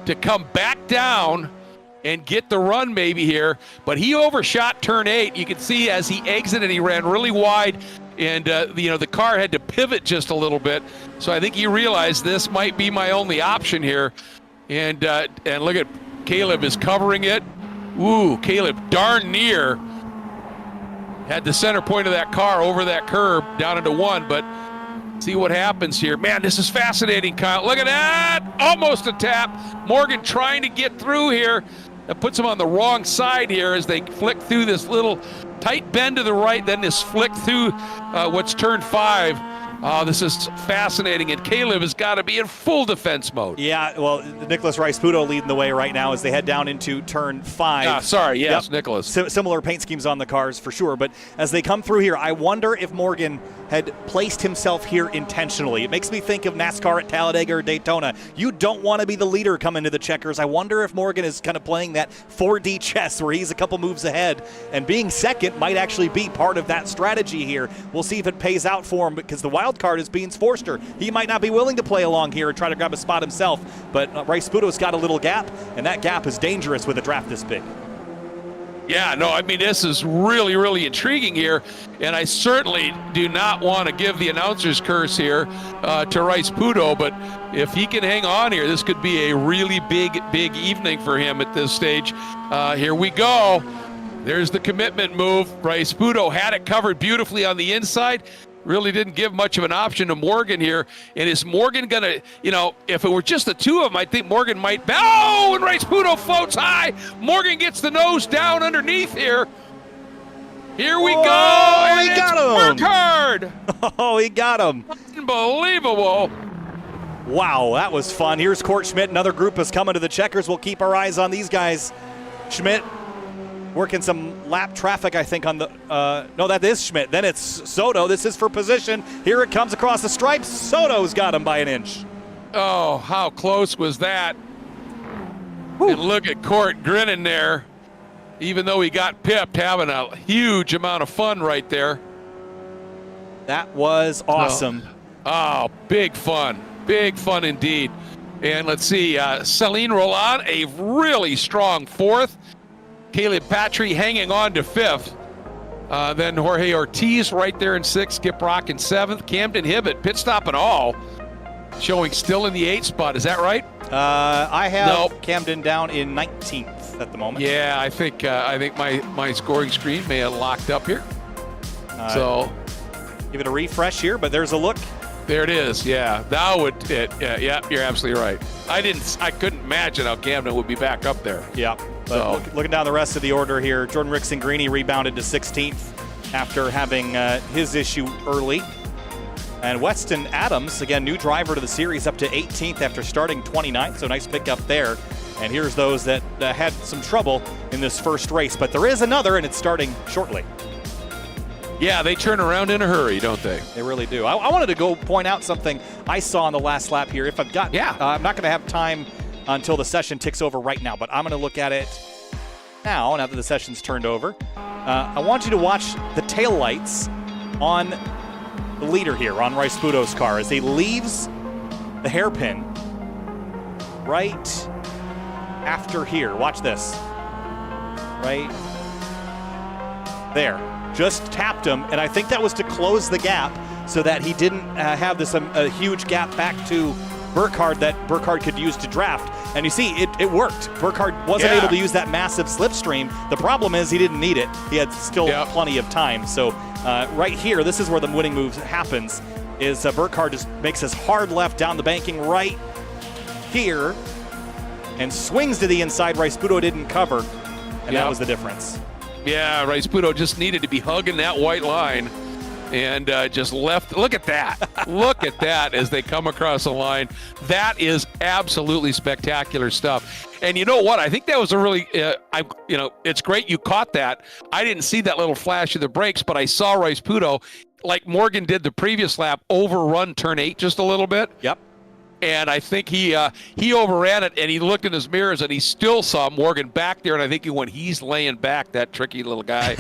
S1: to come back down and get the run maybe here, but he overshot turn 8. You can see as he exited, he ran really wide, and the car had to pivot just a little bit. So I think he realized this might be my only option here, and look at Caleb is covering it. Ooh, Caleb darn near had the center point of that car over that curb down into 1, but See what happens here. Man, this is fascinating, Kyle. Look at that. Almost a tap. Morgan trying to get through here. That puts him on the wrong side here as they flick through this little tight bend to the right, then this flick through what's turn 5. This is fascinating, and Caleb has got to be in full defense mode.
S2: Yeah, well, Nicholas Rice-Puto leading the way right now as they head down into turn 5.
S1: Sorry, yes,
S2: yep.
S1: Nicholas.
S2: Similar paint schemes on the cars for sure, but as they come through here, I wonder if Morgan had placed himself here intentionally. It makes me think of NASCAR at Talladega or Daytona. You don't want to be the leader coming to the checkers. I wonder if Morgan is kind of playing that 4D chess where he's a couple moves ahead, and being second might actually be part of that strategy here. We'll see if it pays out for him, because the wild card is Beans Forster. He might not be willing to play along here and try to grab a spot himself, but Rice-Puto's got a little gap, and that gap is dangerous with a draft this big.
S1: Yeah, no, I mean, this is really, really intriguing here, and I certainly do not want to give the announcer's curse here to Rice-Puto, but if he can hang on here, this could be a really big evening for him at this stage. Here we go. There's the commitment move. Rice-Puto had it covered beautifully on the inside. Really didn't give much of an option to Morgan here. And is Morgan going to, if it were just the two of them, I think Morgan might. Oh, and Rice-Puto floats high. Morgan gets the nose down underneath here. Here we go.
S2: And he got him.
S1: Burkhardt.
S2: Oh, he got him.
S1: Unbelievable.
S2: Wow, that was fun. Here's Court Schmidt. Another group is coming to the checkers. We'll keep our eyes on these guys. Schmidt working some lap traffic, I think, on the no, that is Schmidt. Then it's Soto. This is for position. Here it comes across the stripes. Soto's got him by an inch.
S1: Oh, how close was that?
S2: Whew.
S1: And look at Court grinning there, even though he got pipped, having a huge amount of fun right there.
S2: That was awesome.
S1: Oh, big fun indeed. And let's see, Celine Roland, a really strong 4th. Caleb Patry hanging on to 5th. Then Jorge Ortiz right there in 6th. Skip Rock in 7th. Camden Hibbett, pit stop and all, showing still in the 8th spot. Is that right?
S2: I have Camden down in 19th at the moment.
S1: Yeah, I think my scoring screen may have locked up here. So
S2: give it a refresh here, but there's a look.
S1: There it is. Yeah, that would it. Yeah, you're absolutely right. I couldn't imagine how Camden would be back up there.
S2: Yeah. But looking down the rest of the order here, Jordan Rickson-Greeny rebounded to 16th after having his issue early. And Weston Adams, again, new driver to the series, up to 18th after starting 29th, so nice pickup there. And here's those that had some trouble in this first race. But there is another, and it's starting shortly.
S1: Yeah, they turn around in a hurry, don't they?
S2: They really do. I wanted to go point out something I saw on the last lap here. If I've got, I'm not going to have time until the session ticks over right now, but I'm going to look at it now that the session's turned over. I want you to watch the taillights on the leader here, on Rice-Puto's car, as he leaves the hairpin right after here. Watch this. Right there. Just tapped him, and I think that was to close the gap so that he didn't have this a huge gap back to Burkhardt that Burkhardt could use to draft. And you see, it worked. Burkhardt wasn't able to use that massive slipstream. The problem is he didn't need it. He had still plenty of time. So right here, this is where the winning move happens, is Burkhardt just makes his hard left down the banking right here and swings to the inside. Rice-Puto didn't cover, and that was the difference.
S1: Yeah, Rice-Puto just needed to be hugging that white line and just left. Look at that. Look at that as they come across the line. That is absolutely spectacular stuff. And you know what? I think that was a really, it's great you caught that. I didn't see that little flash of the brakes, but I saw Rice-Puto, like Morgan did the previous lap, overrun turn 8 just a little bit.
S2: Yep.
S1: And I think he overran it, and he looked in his mirrors, and he still saw Morgan back there, and I think he's laying back, that tricky little guy.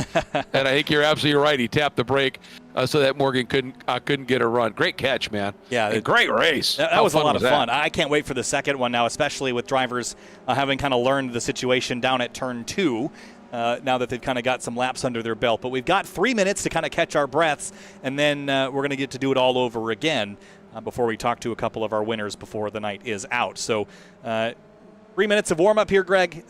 S1: And I think you're absolutely right. He tapped the brake so that Morgan couldn't get a run. Great catch, man.
S2: Yeah.
S1: And great race.
S2: That was a lot of fun. I can't wait for the second one now, especially with drivers having kind of learned the situation down at turn 2. Now that they've kind of got some laps under their belt. But we've got 3 minutes to kind of catch our breaths, and then we're going to get to do it all over again before we talk to a couple of our winners before the night is out. So 3 minutes of warm-up here, Greg.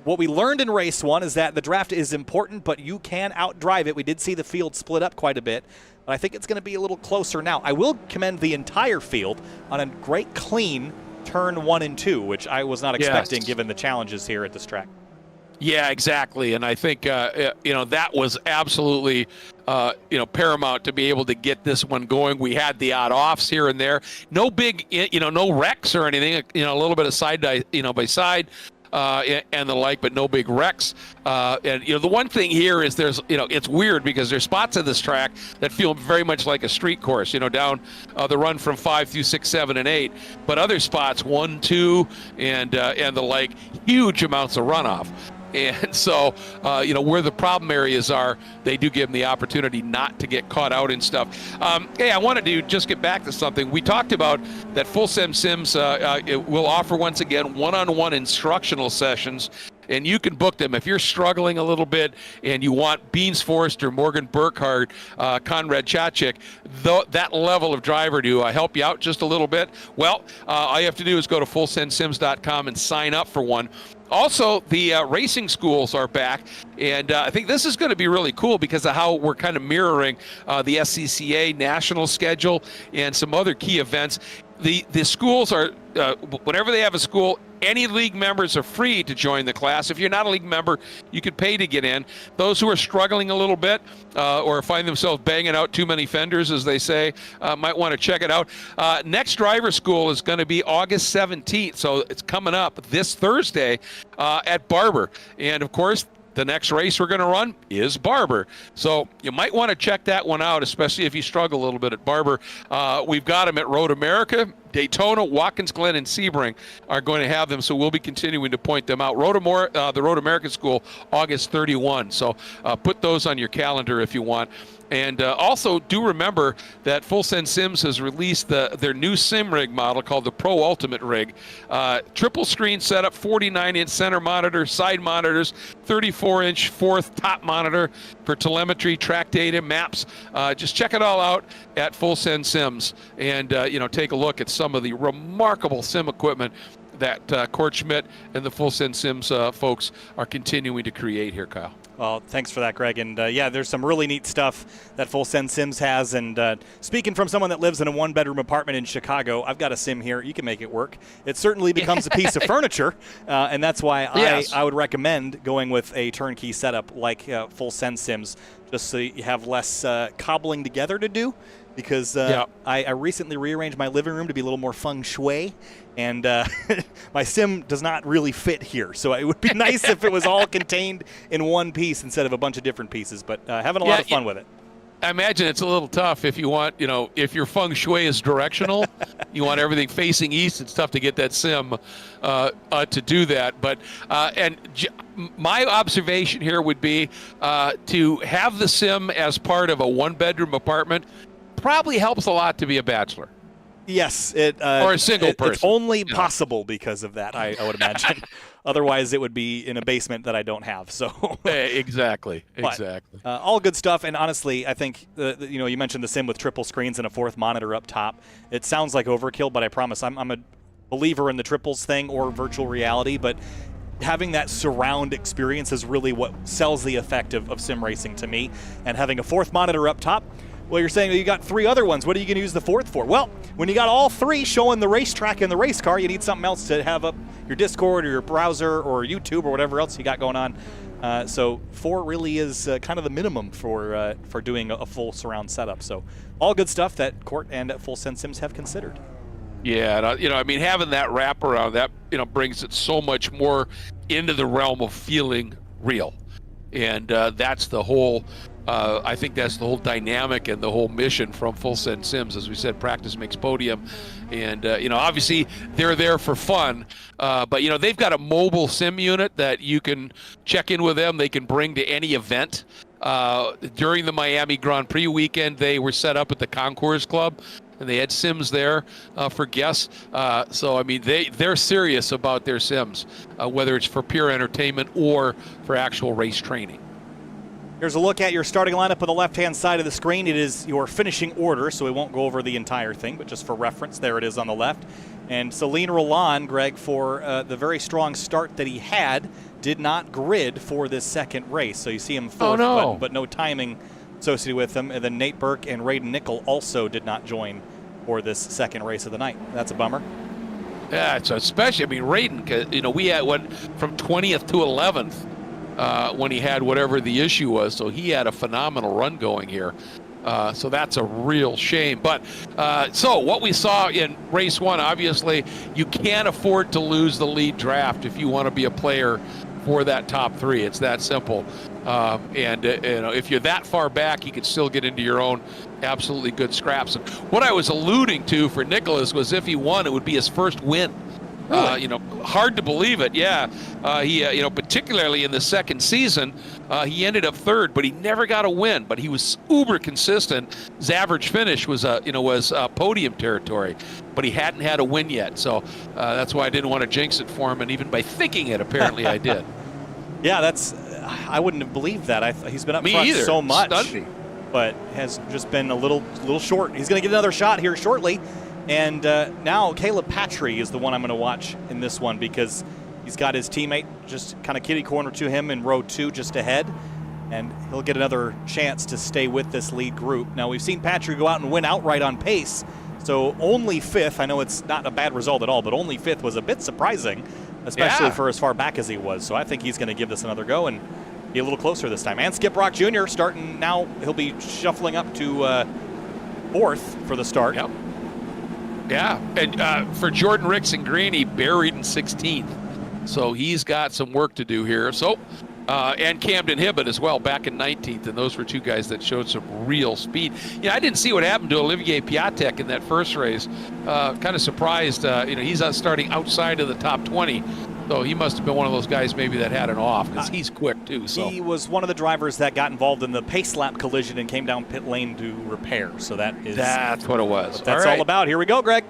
S2: What we learned in race 1 is that the draft is important, but you can outdrive it. We did see the field split up quite a bit. but I think it's going to be a little closer now. I will commend the entire field on a great clean turn 1 and 2, which I was not expecting given the challenges here at this track.
S1: Yeah, exactly. And I think, that was absolutely, paramount to be able to get this one going. We had the odd offs here and there. No big, no wrecks or anything, a little bit of side, by side. And the like, but no big wrecks. And the one thing here is there's, it's weird because there's spots of this track that feel very much like a street course, down the run from 5 through 6, 7, and 8. But other spots, 1, 2, and the like, huge amounts of runoff. And so, where the problem areas are, they do give them the opportunity not to get caught out in stuff. Hey, I wanted to just get back to something. We talked about that Full Send Sims will offer, once again, one-on-one instructional sessions. And you can book them if you're struggling a little bit and you want Beans Forrester, Morgan Burkhardt, Conrad Chachik, that level of driver to help you out just a little bit. Well, all you have to do is go to fullsendsims.com and sign up for one. Also, the racing schools are back, and I think this is going to be really cool because of how we're kind of mirroring the SCCA national schedule and some other key events. The schools are, whenever they have a school, any league members are free to join the class. If you're not a league member, you could pay to get in. Those who are struggling a little bit or find themselves banging out too many fenders, as they say, might want to check it out. Next driver school is going to be August 17th, so it's coming up this Thursday at Barber. And, of course, the next race we're going to run is Barber. So you might want to check that one out, especially if you struggle a little bit at Barber. We've got them at Road America, Daytona, Watkins Glen, and Sebring are going to have them, so we'll be continuing to point them out. The Road America School, August 31. So put those on your calendar if you want. And also do remember that Full Send Sims has released their new sim rig model called the Pro Ultimate Rig. Triple screen setup, 49-inch center monitor, side monitors, 34-inch fourth top monitor for telemetry, track data, maps. Just check it all out at Full Send Sims and take a look at some of the remarkable sim equipment that Court Schmidt and the Full Send Sims folks are continuing to create here, Kyle.
S2: Well, thanks for that, Greg. And, there's some really neat stuff that Full Send Sims has. And speaking from someone that lives in a one-bedroom apartment in Chicago, I've got a sim here. You can make it work. It certainly becomes a piece of furniture, and that's why I would recommend going with a turnkey setup like Full Send Sims, just so you have less cobbling together to do. Because I recently rearranged my living room to be a little more feng shui, and my sim does not really fit here. So it would be nice if it was all contained in one piece instead of a bunch of different pieces. But having a lot of fun with it.
S1: I imagine it's a little tough if you want, if your feng shui is directional, you want everything facing east. It's tough to get that sim to do that. But my observation here would be to have the sim as part of a one-bedroom apartment probably helps a lot to be a bachelor.
S2: Yes,
S1: or a single person.
S2: It's only possible because of that, I would imagine. Otherwise, it would be in a basement that I don't have. So
S1: exactly.
S2: All good stuff. And honestly, I think you mentioned the sim with triple screens and a fourth monitor up top. It sounds like overkill, but I promise I'm a believer in the triples thing or virtual reality. But having that surround experience is really what sells the effect of sim racing to me. And having a fourth monitor up top. Well, you're saying you got 3 other ones. What are you going to use the fourth for? Well, when you got all 3 showing the racetrack and the race car, you need something else to have up your Discord or your browser or YouTube or whatever else you got going on. So 4 really is kind of the minimum for doing a full surround setup. So all good stuff that Court and Full Send Sims have considered.
S1: Yeah, having that wraparound, that brings it so much more into the realm of feeling real, and that's the whole. I think that's the whole dynamic and the whole mission from Full Send Sims. As we said, practice makes podium. And, obviously they're there for fun. But, they've got a mobile sim unit that you can check in with them. They can bring to any event. During the Miami Grand Prix weekend, they were set up at the Concours Club. And they had sims there for guests. So, they're serious about their sims, whether it's for pure entertainment or for actual race training.
S2: Here's a look at your starting lineup on the left-hand side of the screen. It is your finishing order, so we won't go over the entire thing, but just for reference, there it is on the left. And Celine Roland, Greg, for the very strong start that he had, did not grid for this second race. So you see him fourth, but no timing associated with them. And then Nate Burke and Raiden Nickel also did not join for this second race of the night. That's a bummer.
S1: Yeah, it's especially, I mean, Raiden, you know, we had went from 20th to 11th when he had whatever the issue was. So he had a phenomenal run going here. So that's a real shame. But so what we saw in race 1, obviously, you can't afford to lose the lead draft if you want to be a player for that top 3. It's that simple. And you know, if you're that far back, you can still get into your own absolutely good scraps. And what I was alluding to for Nicholas was if he won, it would be his first win.
S2: Really?
S1: You know, hard to believe it. Yeah, he you know, particularly in the second season, he ended up 3rd, but he never got a win. But he was uber consistent. His average finish was you know, was podium territory, but he hadn't had a win yet. So that's why I didn't want to jinx it for him. And even by thinking it, apparently I did.
S2: Yeah, that's. I wouldn't have believed that. He's been up
S1: Me
S2: front
S1: either.
S2: so much,
S1: Stunned me.
S2: but has just been a little short. He's going to get another shot here shortly. And now Caleb Patry is the one I'm going to watch in this one because he's got his teammate just kind of kitty corner to him in row 2 just ahead. And he'll get another chance to stay with this lead group. Now, we've seen Patry go out and win outright on pace. So only 5th. I know it's not a bad result at all, but only 5th was a bit surprising, especially for as far back as he was. So I think he's going to give this another go and be a little closer this time. And Skip Rock Jr. starting now. He'll be shuffling up to 4th for the start.
S1: Yep. Yeah, and for Jordan Rickson Green, he buried in 16th. So he's got some work to do here. So, and Camden Hibbett as well, back in 19th. And those were 2 guys that showed some real speed. Yeah, I didn't see what happened to Olivier Piatek in that first race. Kind of surprised. You know, he's starting outside of the top 20. So he must have been one of those guys maybe that had an off because he's quick too. So
S2: he was one of the drivers that got involved in the pace lap collision and came down pit lane to repair. So that's
S1: what it was.
S2: What that's all about. Here we go, Greg.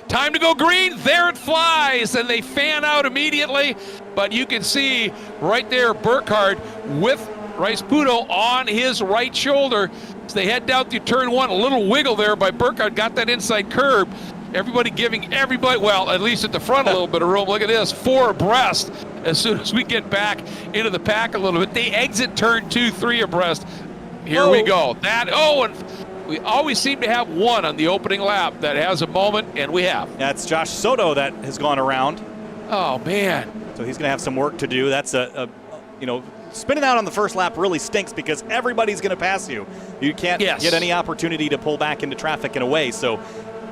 S1: Time to go green. There it flies, and they fan out immediately. But you can see right there Burkhardt with Rice Puto on his right shoulder. As they head down through turn 1, a little wiggle there by Burkhardt, got that inside curb. Everybody giving everybody, well, at least at the front, a little bit of room. Look at this, 4 abreast as soon as we get back into the pack a little bit. They exit turn 2, 3 abreast. Here we go. And we always seem to have one on the opening lap that has a moment, and we have.
S2: That's Josh Soto that has gone around.
S1: Oh, man.
S2: So he's going to have some work to do. That's you know, spinning out on the first lap really stinks because everybody's going to pass you. You can't get any opportunity to pull back into traffic and away. So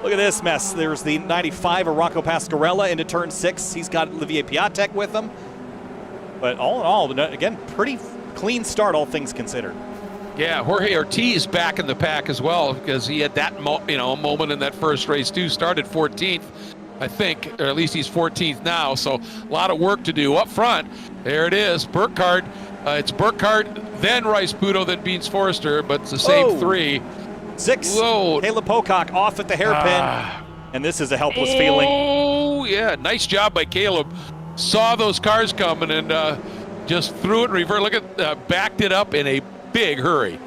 S2: look at this mess. There's the 95 of Rocco Pasquarella into turn 6. He's got Olivier Piatek with him. But all in all, again, pretty clean start, all things considered.
S1: Yeah, Jorge Ortiz back in the pack as well because he had that moment in that first race too. Started 14th, I think, or at least he's 14th now. So a lot of work to do up front. There it is, Burkhardt. It's Burkhardt, then Rice Puto, then Beans Forrester, but it's the same 3.
S2: 6.
S1: Whoa.
S2: Caleb Pocock off at the hairpin. And this is a helpless feeling.
S1: Oh, yeah. Nice job by Caleb. Saw those cars coming and just threw it in reverse. Look at, backed it up in a big hurry.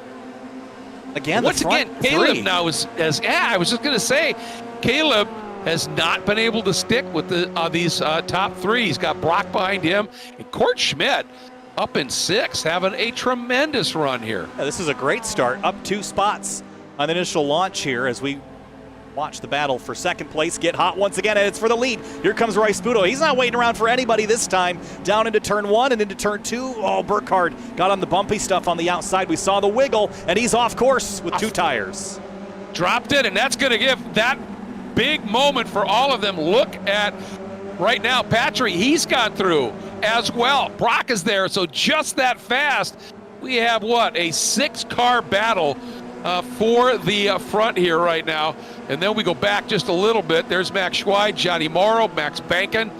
S2: Again,
S1: once again, Caleb now is, I was just going to say, Caleb has not been able to stick with these top 3. He's got Brock behind him. And Court Schmidt up in 6th, having a tremendous run here.
S2: Yeah, this is a great start. Up 2 spots on the initial launch here as we watch the battle for second place get hot once again, and it's for the lead. Here comes Rice Puto. He's not waiting around for anybody this time. Down into turn 1 and into turn 2. Oh, Burkhardt got on the bumpy stuff on the outside. We saw the wiggle, and he's off course with 2 tires.
S1: Dropped it, and that's going to give that big moment for all of them. Look at right now, Patry, he's gone through as well. Brock is there, so just that fast. We have what, a 6-car battle for the front here right now. And then we go back just a little bit. There's Max Schweid, Johnny Morrow, Max Bankin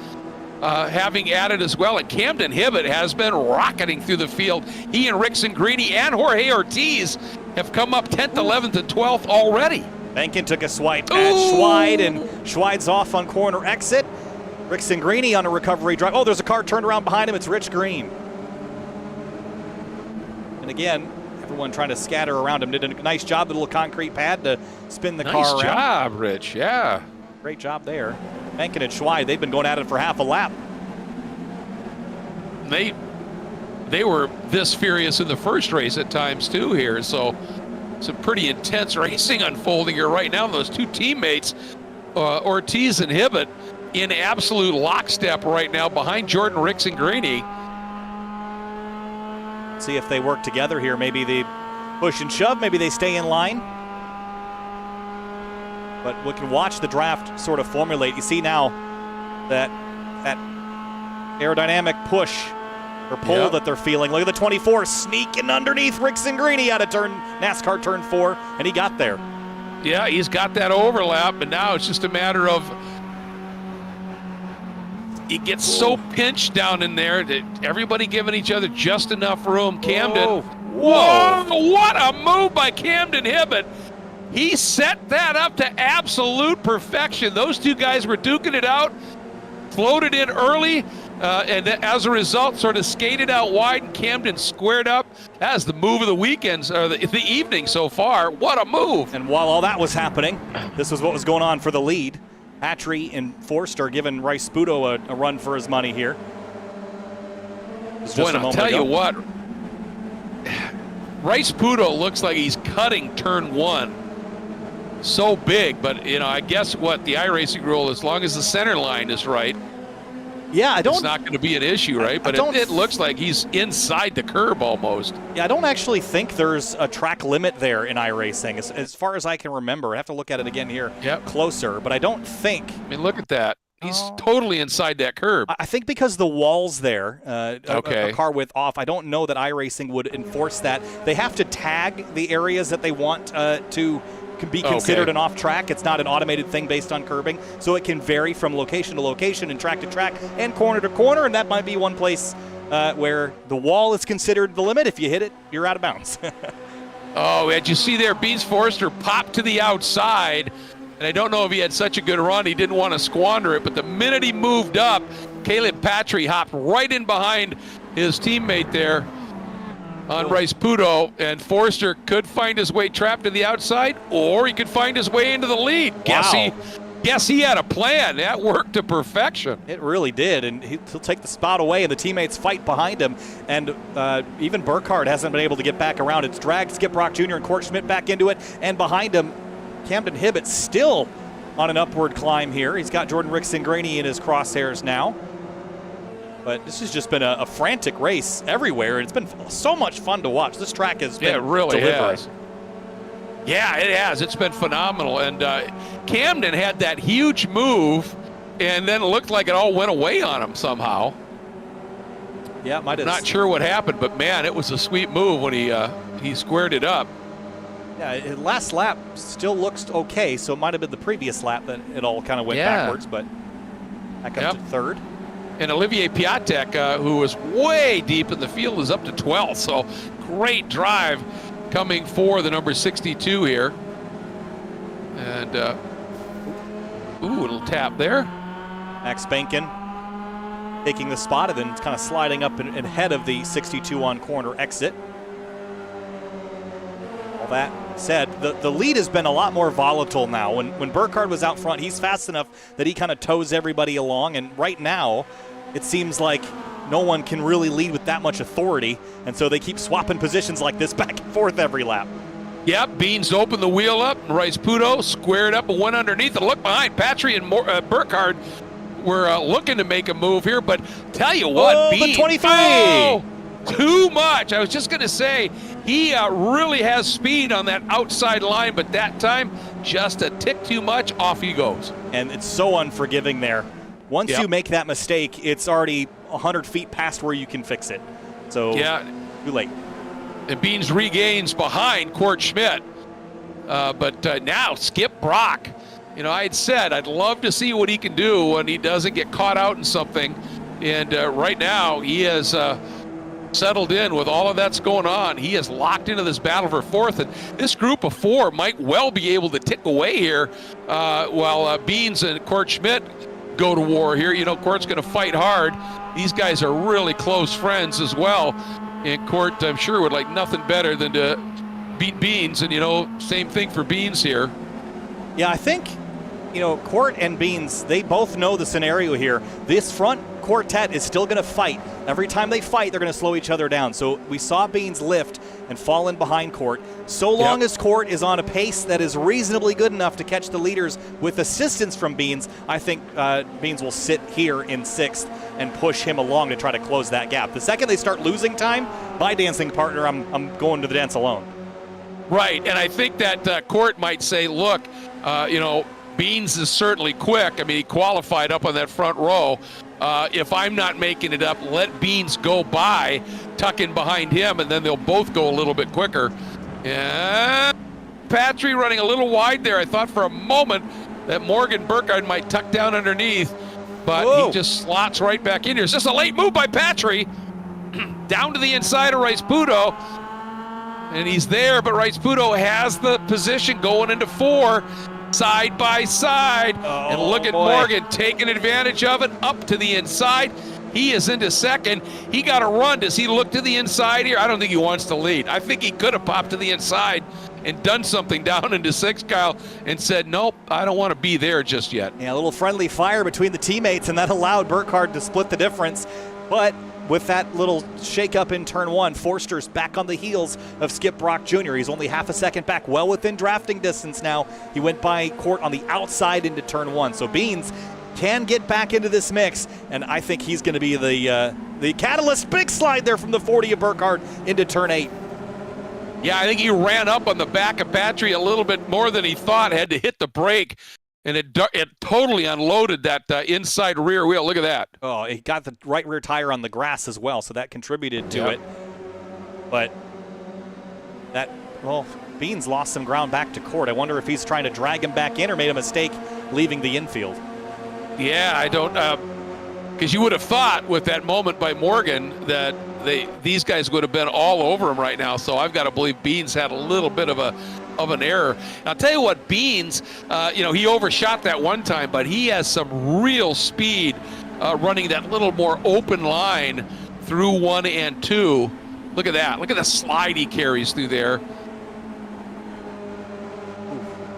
S1: having added as well. And Camden Hibbett has been rocketing through the field. He and Rickson Greeny and Jorge Ortiz have come up 10th, 11th, and 12th already.
S2: Bankin took a swipe at Schweid, and Schweid's off on corner exit. Rickson Greeny on a recovery drive. Oh, there's a car turned around behind him. It's Rich Green. And again, everyone trying to scatter around him. Did a nice job, the little concrete pad to spin the car around.
S1: Nice job, Rich, yeah.
S2: Great job there. Bankin and Schweid, they've been going at it for half a lap.
S1: They were this furious in the first race at times too here. So some pretty intense racing unfolding here right now. Those two teammates, Ortiz and Hibbett, in absolute lockstep right now behind Jordan Rixengrini.
S2: See if they work together here. Maybe they push and shove. Maybe they stay in line. But we can watch the draft sort of formulate. You see now that aerodynamic push or pull that they're feeling. Look at the 24 sneaking underneath Rixengrini out of NASCAR turn 4, and he got there.
S1: Yeah, he's got that overlap, but now it's just a matter of he gets so pinched down in there that everybody giving each other just enough room. Camden, whoa, what a move by Camden Hibbett. He set that up to absolute perfection. Those two guys were duking it out, floated in early, and as a result sort of skated out wide, and Camden squared up. That is the move of the weekends, or the evening so far. What a move.
S2: And while all that was happening, this was what was going on for the lead. Patry and Forster giving Rice Sputo a run for his money here.
S1: Boy, I'll tell you what, Rice Sputo looks like he's cutting turn 1 so big, but I guess what the iRacing rule, as long as the center line is right, it's not going to be an issue, right? But it looks like he's inside the curb almost.
S2: Yeah, I don't actually think there's a track limit there in iRacing, as far as I can remember. I have to look at it again here closer, but I don't think.
S1: I mean, look at that. He's totally inside that curb.
S2: I think because the wall's there, a car width off, I don't know that iRacing would enforce that. They have to tag the areas that they want to be considered an off-track. It's not an automated thing based on curbing, so it can vary from location to location and track to track and corner to corner, and that might be one place where the wall is considered the limit. If you hit it, you're out of bounds.
S1: Did you see there, Beans Forster popped to the outside, and I don't know if he had such a good run, he didn't want to squander it, but the minute he moved up, Caleb Patry hopped right in behind his teammate there on Rice Sputo, and Forster could find his way trapped to the outside, or he could find his way into the lead. Guess he had a plan. That worked to perfection.
S2: It really did, and he'll take the spot away, and the teammates fight behind him, and even Burkhardt hasn't been able to get back around. It's dragged Skip Brock Jr. and Court Schmidt back into it, and behind him, Camden Hibbett still on an upward climb here. He's got Jordan Rixengrini in his crosshairs now. But this has just been a frantic race everywhere. It's been so much fun to watch. This track has been delivering.
S1: Yeah, it has. It's been phenomenal. And Camden had that huge move, and then it looked like it all went away on him somehow.
S2: Yeah, it might have.
S1: Not sure what happened, but man, it was a sweet move when he squared it up.
S2: Yeah, last lap still looks okay, so it might have been the previous lap that it all kind of went backwards, but back up to third.
S1: And Olivier Piatek, who was way deep in the field, is up to 12th. So great drive coming for the number 62 here. And, a little tap there.
S2: Max Bankin taking the spot, and then it's kind of sliding up and ahead of the 62 on corner exit. All that said, the lead has been a lot more volatile now. When Burkhardt was out front, he's fast enough that he kind of tows everybody along, and right now it seems like no one can really lead with that much authority, and so they keep swapping positions like this back and forth every lap.
S1: Yep, Beans opened the wheel up, and Rice Sputo squared up and went underneath. And look behind, Patry and Burkhardt were looking to make a move here, but tell you what, Beans,
S2: the 23!
S1: Too much. I was just going to say, he really has speed on that outside line, but that time, just a tick too much, off he goes.
S2: And it's so unforgiving there. Once you make that mistake, it's already 100 feet past where you can fix it. So, too late.
S1: And Beans regains behind Court Schmidt. But now, Skip Brock. I had said I'd love to see what he can do when he doesn't get caught out in something. And right now, he has settled in with all of that's going on. He is locked into this battle for fourth, and this group of four might well be able to tick away here while Beans and Court Schmidt go to war here. Court's going to fight hard. These guys are really close friends as well, and Court, I'm sure, would like nothing better than to beat Beans, and same thing for Beans here.
S2: Yeah, I think Court and Beans, they both know the scenario here. This front quartet is still going to fight. Every time they fight, they're going to slow each other down. So we saw Beans lift and fall in behind Court. So long as Court is on a pace that is reasonably good enough to catch the leaders with assistance from Beans, I think Beans will sit here in 6th and push him along to try to close that gap. The second they start losing time, my dancing partner, I'm going to the dance alone.
S1: Right, and I think that Court might say, look, Beans is certainly quick. I mean, he qualified up on that front row. If I'm not making it up, let Beans go by, tuck in behind him, and then they'll both go a little bit quicker. And Patry running a little wide there. I thought for a moment that Morgan Burkhardt might tuck down underneath, but he just slots right back in here. It's just a late move by Patry. Down to the inside of Rice-Puto. And he's there, but Rice-Puto has the position going into 4. Side by side, and look at Morgan taking advantage of it up to the inside. He is into 2nd. He got a run. Does he look to the inside here? I don't think he wants to lead. I think he could have popped to the inside and done something down into 6th, Kyle, and said, nope, I don't want to be there just yet.
S2: Yeah, a little friendly fire between the teammates, and that allowed Burkhardt to split the difference. But with that little shake-up in turn 1, Forster's back on the heels of Skip Brock Jr. He's only half a second back, well within drafting distance now. He went by Court on the outside into turn 1. So Beans can get back into this mix, and I think he's going to be the catalyst. Big slide there from the 40 of Burkhardt into turn 8.
S1: Yeah, I think he ran up on the back of Patry a little bit more than he thought, had to hit the brake. And it totally unloaded that inside rear wheel. Look at that.
S2: Oh, he got the right rear tire on the grass as well, so that contributed to it. But Beans lost some ground back to Court. I wonder if he's trying to drag him back in or made a mistake leaving the infield.
S1: Yeah, I don't, because you would have thought with that moment by Morgan that these guys would have been all over him right now. So I've got to believe Beans had a little bit of an error. And I'll tell you what, Beans, he overshot that one time, but he has some real speed running that little more open line through 1 and 2. Look at that. Look at the slide he carries through there.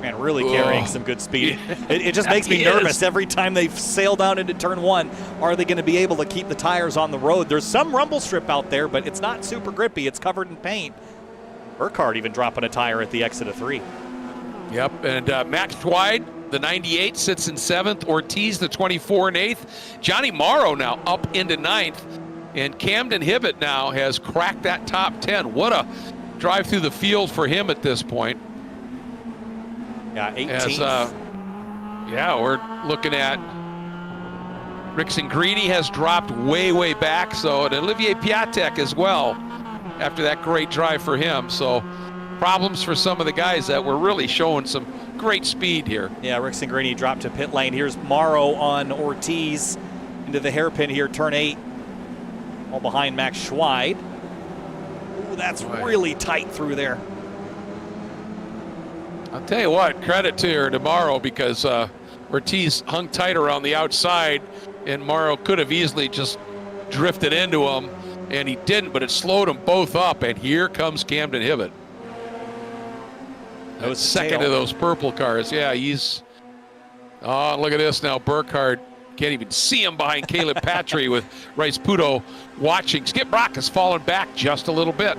S2: Man, really carrying some good speed. It just makes me nervous every time they sail down into turn 1. Are they going to be able to keep the tires on the road? There's some rumble strip out there, but it's not super grippy. It's covered in paint. Burkhardt even dropping a tire at the exit of 3.
S1: Yep, and Max Schweid, the 98, sits in 7th. Ortiz, the 24, in 8th. Johnny Morrow now up into 9th. And Camden Hibbett now has cracked that top 10. What a drive through the field for him at this point.
S2: Yeah, 18th.
S1: We're looking at Rickson Greeny has dropped way, way back. So, and Olivier Piatek as well after that great drive for him. So problems for some of the guys that were really showing some great speed here. Yeah,
S2: Rickson Greeny dropped to pit lane. Here's Morrow on Ortiz into the hairpin here, turn 8. All behind Max Schweid. Ooh, that's really tight through there.
S1: I'll tell you what, credit to her tomorrow because Ortiz hung tight around the outside and Morrow could have easily just drifted into him, and he didn't, but it slowed them both up, and here comes Camden Hibbett. That was second of those purple cars. Yeah, he's... Oh, look at this now. Burkhardt can't even see him behind Caleb Patry with Rice-Puto watching. Skip Brock has fallen back just a little bit.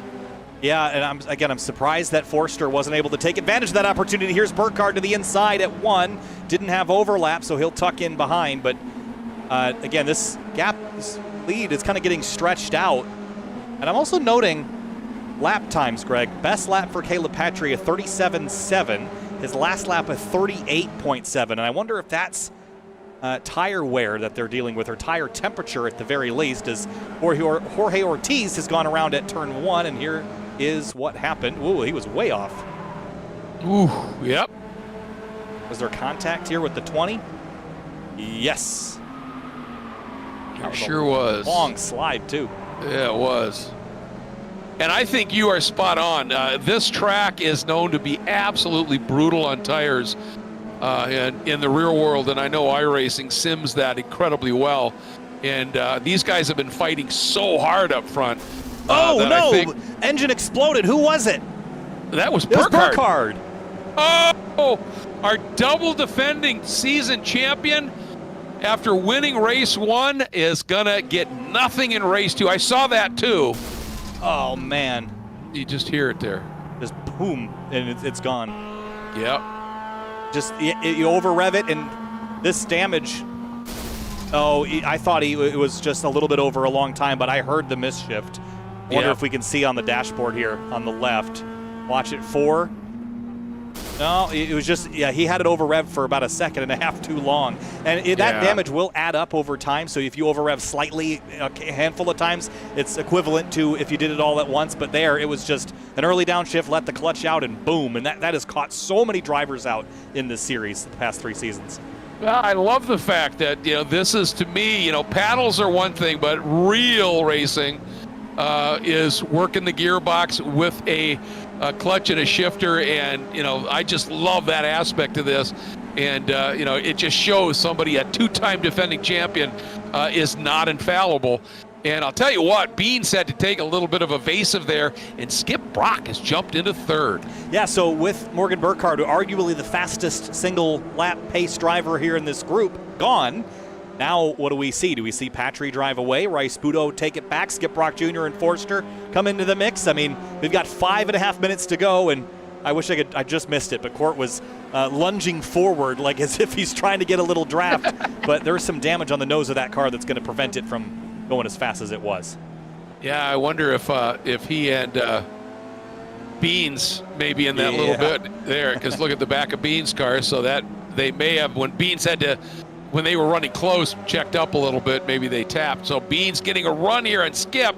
S2: Yeah, and I'm surprised that Forster wasn't able to take advantage of that opportunity. Here's Burkhardt to the inside at 1. Didn't have overlap, so he'll tuck in behind. But again, this lead is kind of getting stretched out. And I'm also noting lap times, Greg. Best lap for Caleb Patry, a 37.7. His last lap, a 38.7. And I wonder if that's tire wear that they're dealing with, or tire temperature at the very least, as Jorge Ortiz has gone around at turn 1, and here is what happened. Ooh, he was way off.
S1: Ooh, yep.
S2: Was there contact here with the 20? Yes.
S1: It sure was.
S2: Long slide, too.
S1: Yeah, it was. And I think you are spot on. This track is known to be absolutely brutal on tires and in the real world, and I know iRacing sims that incredibly well. And these guys have been fighting so hard up front.
S2: Oh, no! Engine exploded. Who was it?
S1: That was Burkhardt. Oh, our double defending season champion after winning race 1, is going to get nothing in race 2. I saw that too.
S2: Oh, man.
S1: You just hear it there.
S2: Just boom, and it's gone.
S1: Yep.
S2: Just you over rev it, and this damage. Oh, I thought it was just a little bit over a long time, but I heard the misshift. Wonder if we can see on the dashboard here on the left. Watch it, 4. No, it was just, he had it over rev for about a second and a half too long. And that damage will add up over time. So if you over rev slightly, a handful of times, it's equivalent to if you did it all at once. But there, it was just an early downshift, let the clutch out, and boom. And that has caught so many drivers out in this series the past 3 seasons.
S1: Well, I love the fact that, this is, to me, paddles are one thing, but real racing is working the gearbox with a clutch and a shifter, and I just love that aspect of this. And it just shows somebody, a 2-time defending champion, is not infallible. And I'll tell you what, Beans had to take a little bit of evasive there, and Skip Brock has jumped into 3rd.
S2: Yeah, so with Morgan Burkhardt, arguably the fastest single lap pace driver here in this group, gone. Now, what do we see? Do we see Patry drive away, Rice Budo take it back, Skip Brock Jr. and Forster come into the mix? I mean, we've got 5.5 minutes to go, and I wish I just missed it, but Court was lunging forward like as if he's trying to get a little draft, but there's some damage on the nose of that car that's going to prevent it from going as fast as it was.
S1: Yeah, I wonder if he and Beans may be in that little bit there, because look at the back of Beans' car, so that they may have, when Beans had to, when they were running close, checked up a little bit, maybe they tapped. So Beans getting a run here on Skip.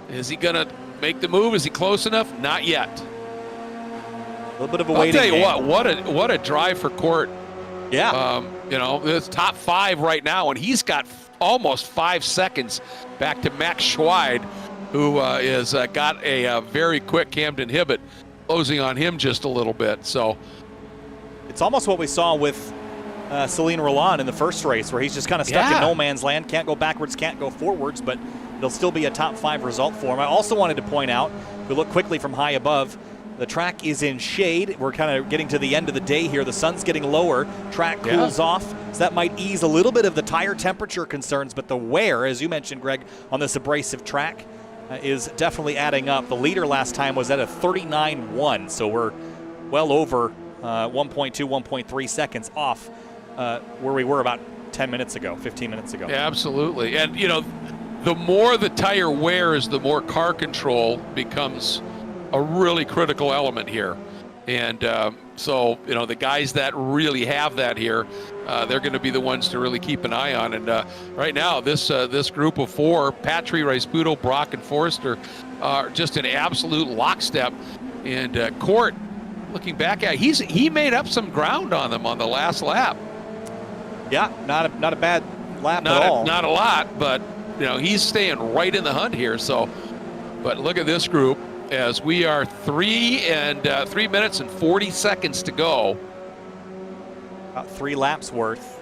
S1: Is he going to make the move? Is he close enough? Not yet.
S2: A little bit of a waiting
S1: game. I'll tell you
S2: game.
S1: what a drive for Court.
S2: Yeah.
S1: It's top 5 right now, and he's got almost 5 seconds back to Max Schweid, who is got a very quick Camden Hibbett, closing on him just a little bit. So
S2: it's almost what we saw with Celine Roland in the first race, where he's just kind of stuck in no man's land, can't go backwards, can't go forwards, but it'll still be a top 5 result for him. I also wanted to point out, if we look quickly from high above, the track is in shade. We're kind of getting to the end of the day here. The sun's getting lower. Track cools off, so that might ease a little bit of the tire temperature concerns, but the wear, as you mentioned, Greg, on this abrasive track is definitely adding up. The leader last time was at a 39.1, so we're well over 1.2, 1.3 seconds off where we were about 10 minutes ago, 15 minutes ago.
S1: Yeah, absolutely. And, the more the tire wears, the more car control becomes a really critical element here. And so, the guys that really have that here, they're going to be the ones to really keep an eye on. And right now, this group of 4, Patry, Rice Budo, Brock, and Forster, are just an absolute lockstep. And Court, looking back at, he made up some ground on them on the last lap.
S2: Yeah, not a bad lap at all.
S1: Not a lot, but he's staying right in the hunt here. So, but look at this group as we are 3 minutes and 40 seconds to go.
S2: About 3 laps worth,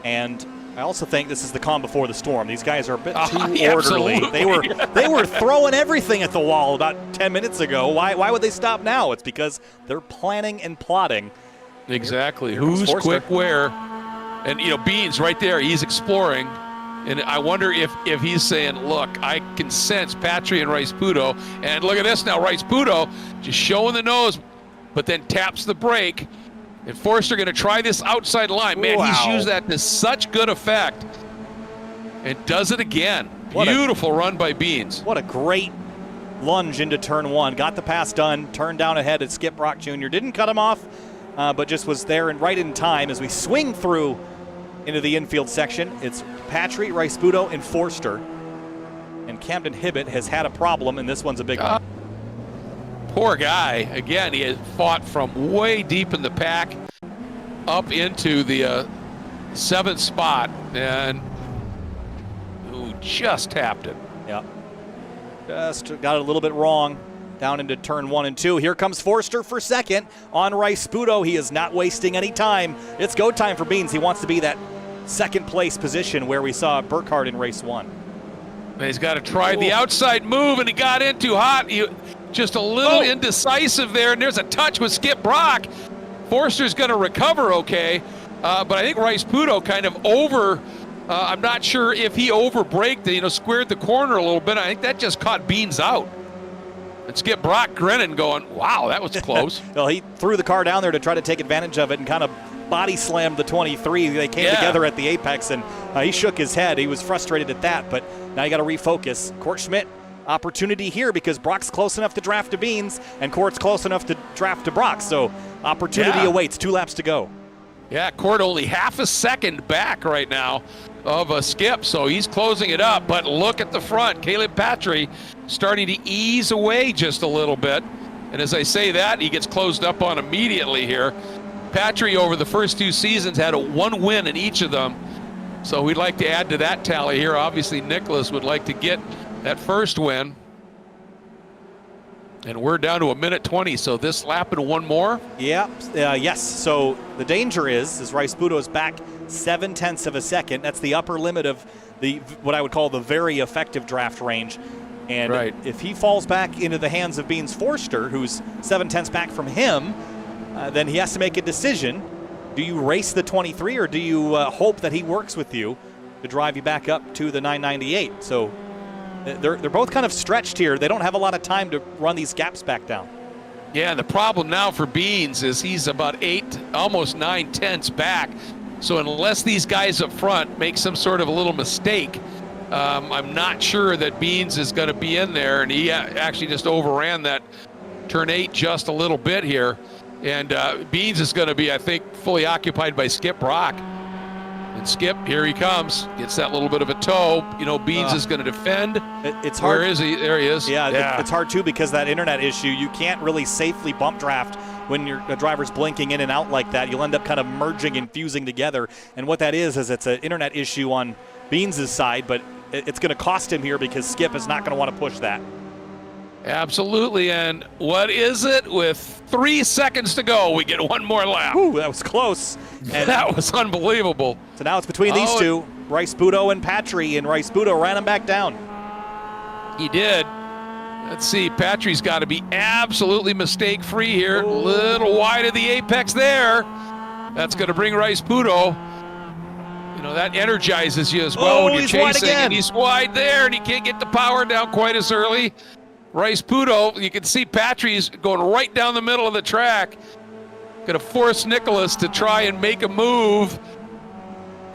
S2: and I also think this is the calm before the storm. These guys are a bit too orderly. They were throwing everything at the wall about 10 minutes ago. Why would they stop now? It's because they're planning and plotting.
S1: Exactly. Who's quick where? And Beans right there, he's exploring. And I wonder if he's saying, look, I can sense Patry and Rice Budo. And look at this now, Rice Budo just showing the nose, but then taps the brake. And Forster going to try this outside line. Man, he's used that to such good effect. And does it again. Beautiful run by Beans.
S2: What a great lunge into turn 1. Got the pass done, turned down ahead at Skip Brock Jr. Didn't cut him off, but just was there and right in time as we swing through into the infield section. It's Patry, Rice Budo, and Forster. And Camden Hibbett has had a problem, and this one's a big one.
S1: Poor guy. Again, he had fought from way deep in the pack up into the 7th spot, and just tapped it.
S2: Yeah. Just got it a little bit wrong down into turn 1 and 2. Here comes Forster for second on Rice Budo. He is not wasting any time. It's go time for Beans. He wants to be that second place position where we saw Burkhardt in race 1.
S1: And he's got to try the outside move, and he got in too hot. Just a little indecisive there, and there's a touch with Skip Brock. Forster's going to recover okay, but I think Rice Pudo kind of I'm not sure if he overbraked, squared the corner a little bit. I think that just caught Beans out. And Skip Brock grinning, going, wow, that was close.
S2: Well, he threw the car down there to try to take advantage of it and kind of body slammed the 23. They came together at the apex, and he shook his head. He was frustrated at that, but now you got to refocus. Court Schmidt, opportunity here because Brock's close enough to draft to Beans, and Court's close enough to draft to Brock. So opportunity awaits. 2 laps to go.
S1: Yeah, Court only half a second back right now of a Skip, so he's closing it up. But look at the front. Caleb Patry starting to ease away just a little bit. And as I say that, he gets closed up on immediately here. Patry over the first 2 seasons had 1 win in each of them. So we'd like to add to that tally here. Obviously, Nicholas would like to get that first win. And we're down to 1:20, so this lap and 1 more?
S2: Yeah, yes. So the danger is Rice Pudo is back 0.7 of a second. That's the upper limit of what I would call the very effective draft range. And if he falls back into the hands of Beans Forster, who's 0.7 back from him, then he has to make a decision. Do you race the 23, or do you hope that he works with you to drive you back up to the 998? So they're both kind of stretched here. They don't have a lot of time to run these gaps back down.
S1: Yeah, the problem now for Beans is he's about 8, almost 9/10 back. So unless these guys up front make some sort of a little mistake, I'm not sure that Beans is going to be in there. And he actually just overran that turn 8 just a little bit here. And Beans is going to be, I think, fully occupied by Skip Brock. And Skip, here he comes, gets that little bit of a toe. Beans is going to defend.
S2: It's hard.
S1: Where is he? There he is.
S2: Yeah, it's hard too because that internet issue. You can't really safely bump draft when the driver's blinking in and out like that. You'll end up kind of merging and fusing together. And what that is it's an internet issue on Beans' side, but it's going to cost him here because Skip is not going to want to push that.
S1: Absolutely, and what is it? With 3 seconds to go, we get 1 more lap.
S2: Ooh, that was close.
S1: And that was unbelievable.
S2: So now it's between these two, Rice Pudo and Patry, and Rice Pudo ran him back down.
S1: He did. Let's see, Patry's got to be absolutely mistake-free here. A little wide of the apex there. That's going to bring Rice Pudo. That energizes you as well when you're chasing. And he's wide there, and he can't get the power down quite as early. Rice Pudo, you can see Patry's going right down the middle of the track. Going to force Nicholas to try and make a move.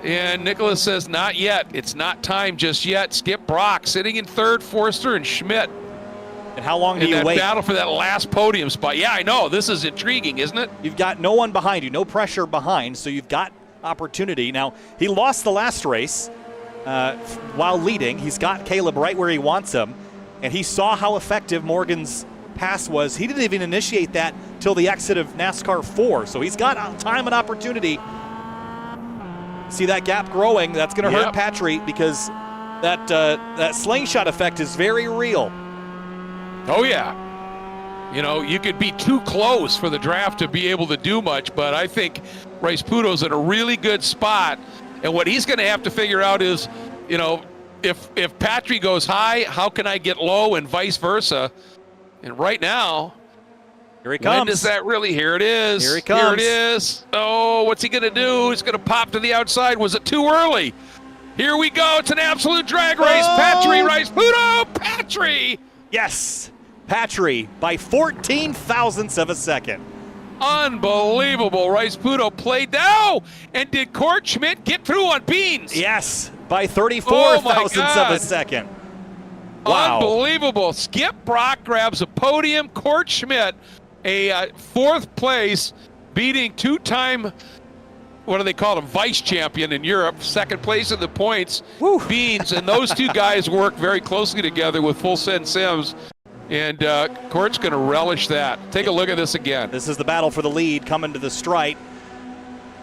S1: And Nicholas says, not yet. It's not time just yet. Skip Brock sitting in third, Forster and Schmidt.
S2: And how long do you wait?
S1: Battle for that last podium spot. Yeah, I know. This is intriguing, isn't it?
S2: You've got no one behind you, no pressure behind, so you've got opportunity. Now, he lost the last race while leading. He's got Caleb right where he wants him. And he saw how effective Morgan's pass was. He didn't even initiate that till the exit of NASCAR 4. So he's got time and opportunity. See that gap growing. That's going to hurt Patry because that slingshot effect is very real.
S1: Oh, yeah. You could be too close for the draft to be able to do much, but I think Rice Pudo's in a really good spot. And what he's going to have to figure out is, if Patry goes high, how can I get low and vice versa? And right now,
S2: here he comes.
S1: When does that really? Here it is.
S2: Here he comes.
S1: Here it is. Oh, what's he going to do? He's going to pop to the outside. Was it too early? Here we go. It's an absolute drag race. Patry, Rice Pudo, Patry.
S2: Yes, Patry by 14 thousandths of a second.
S1: Unbelievable. Rice Pudo played now. And did Court Schmidt get through on Beans?
S2: Yes, by 34 thousandths of a second. Wow.
S1: Unbelievable. Skip Brock grabs a podium. Court Schmidt, a 4th place, beating 2-time, what do they call him, vice champion in Europe, 2nd place in the points, Beans. And those two guys work very closely together with Full Send Sims. And Court's going to relish that. Take a look at this again.
S2: This is the battle for the lead coming to the stripe.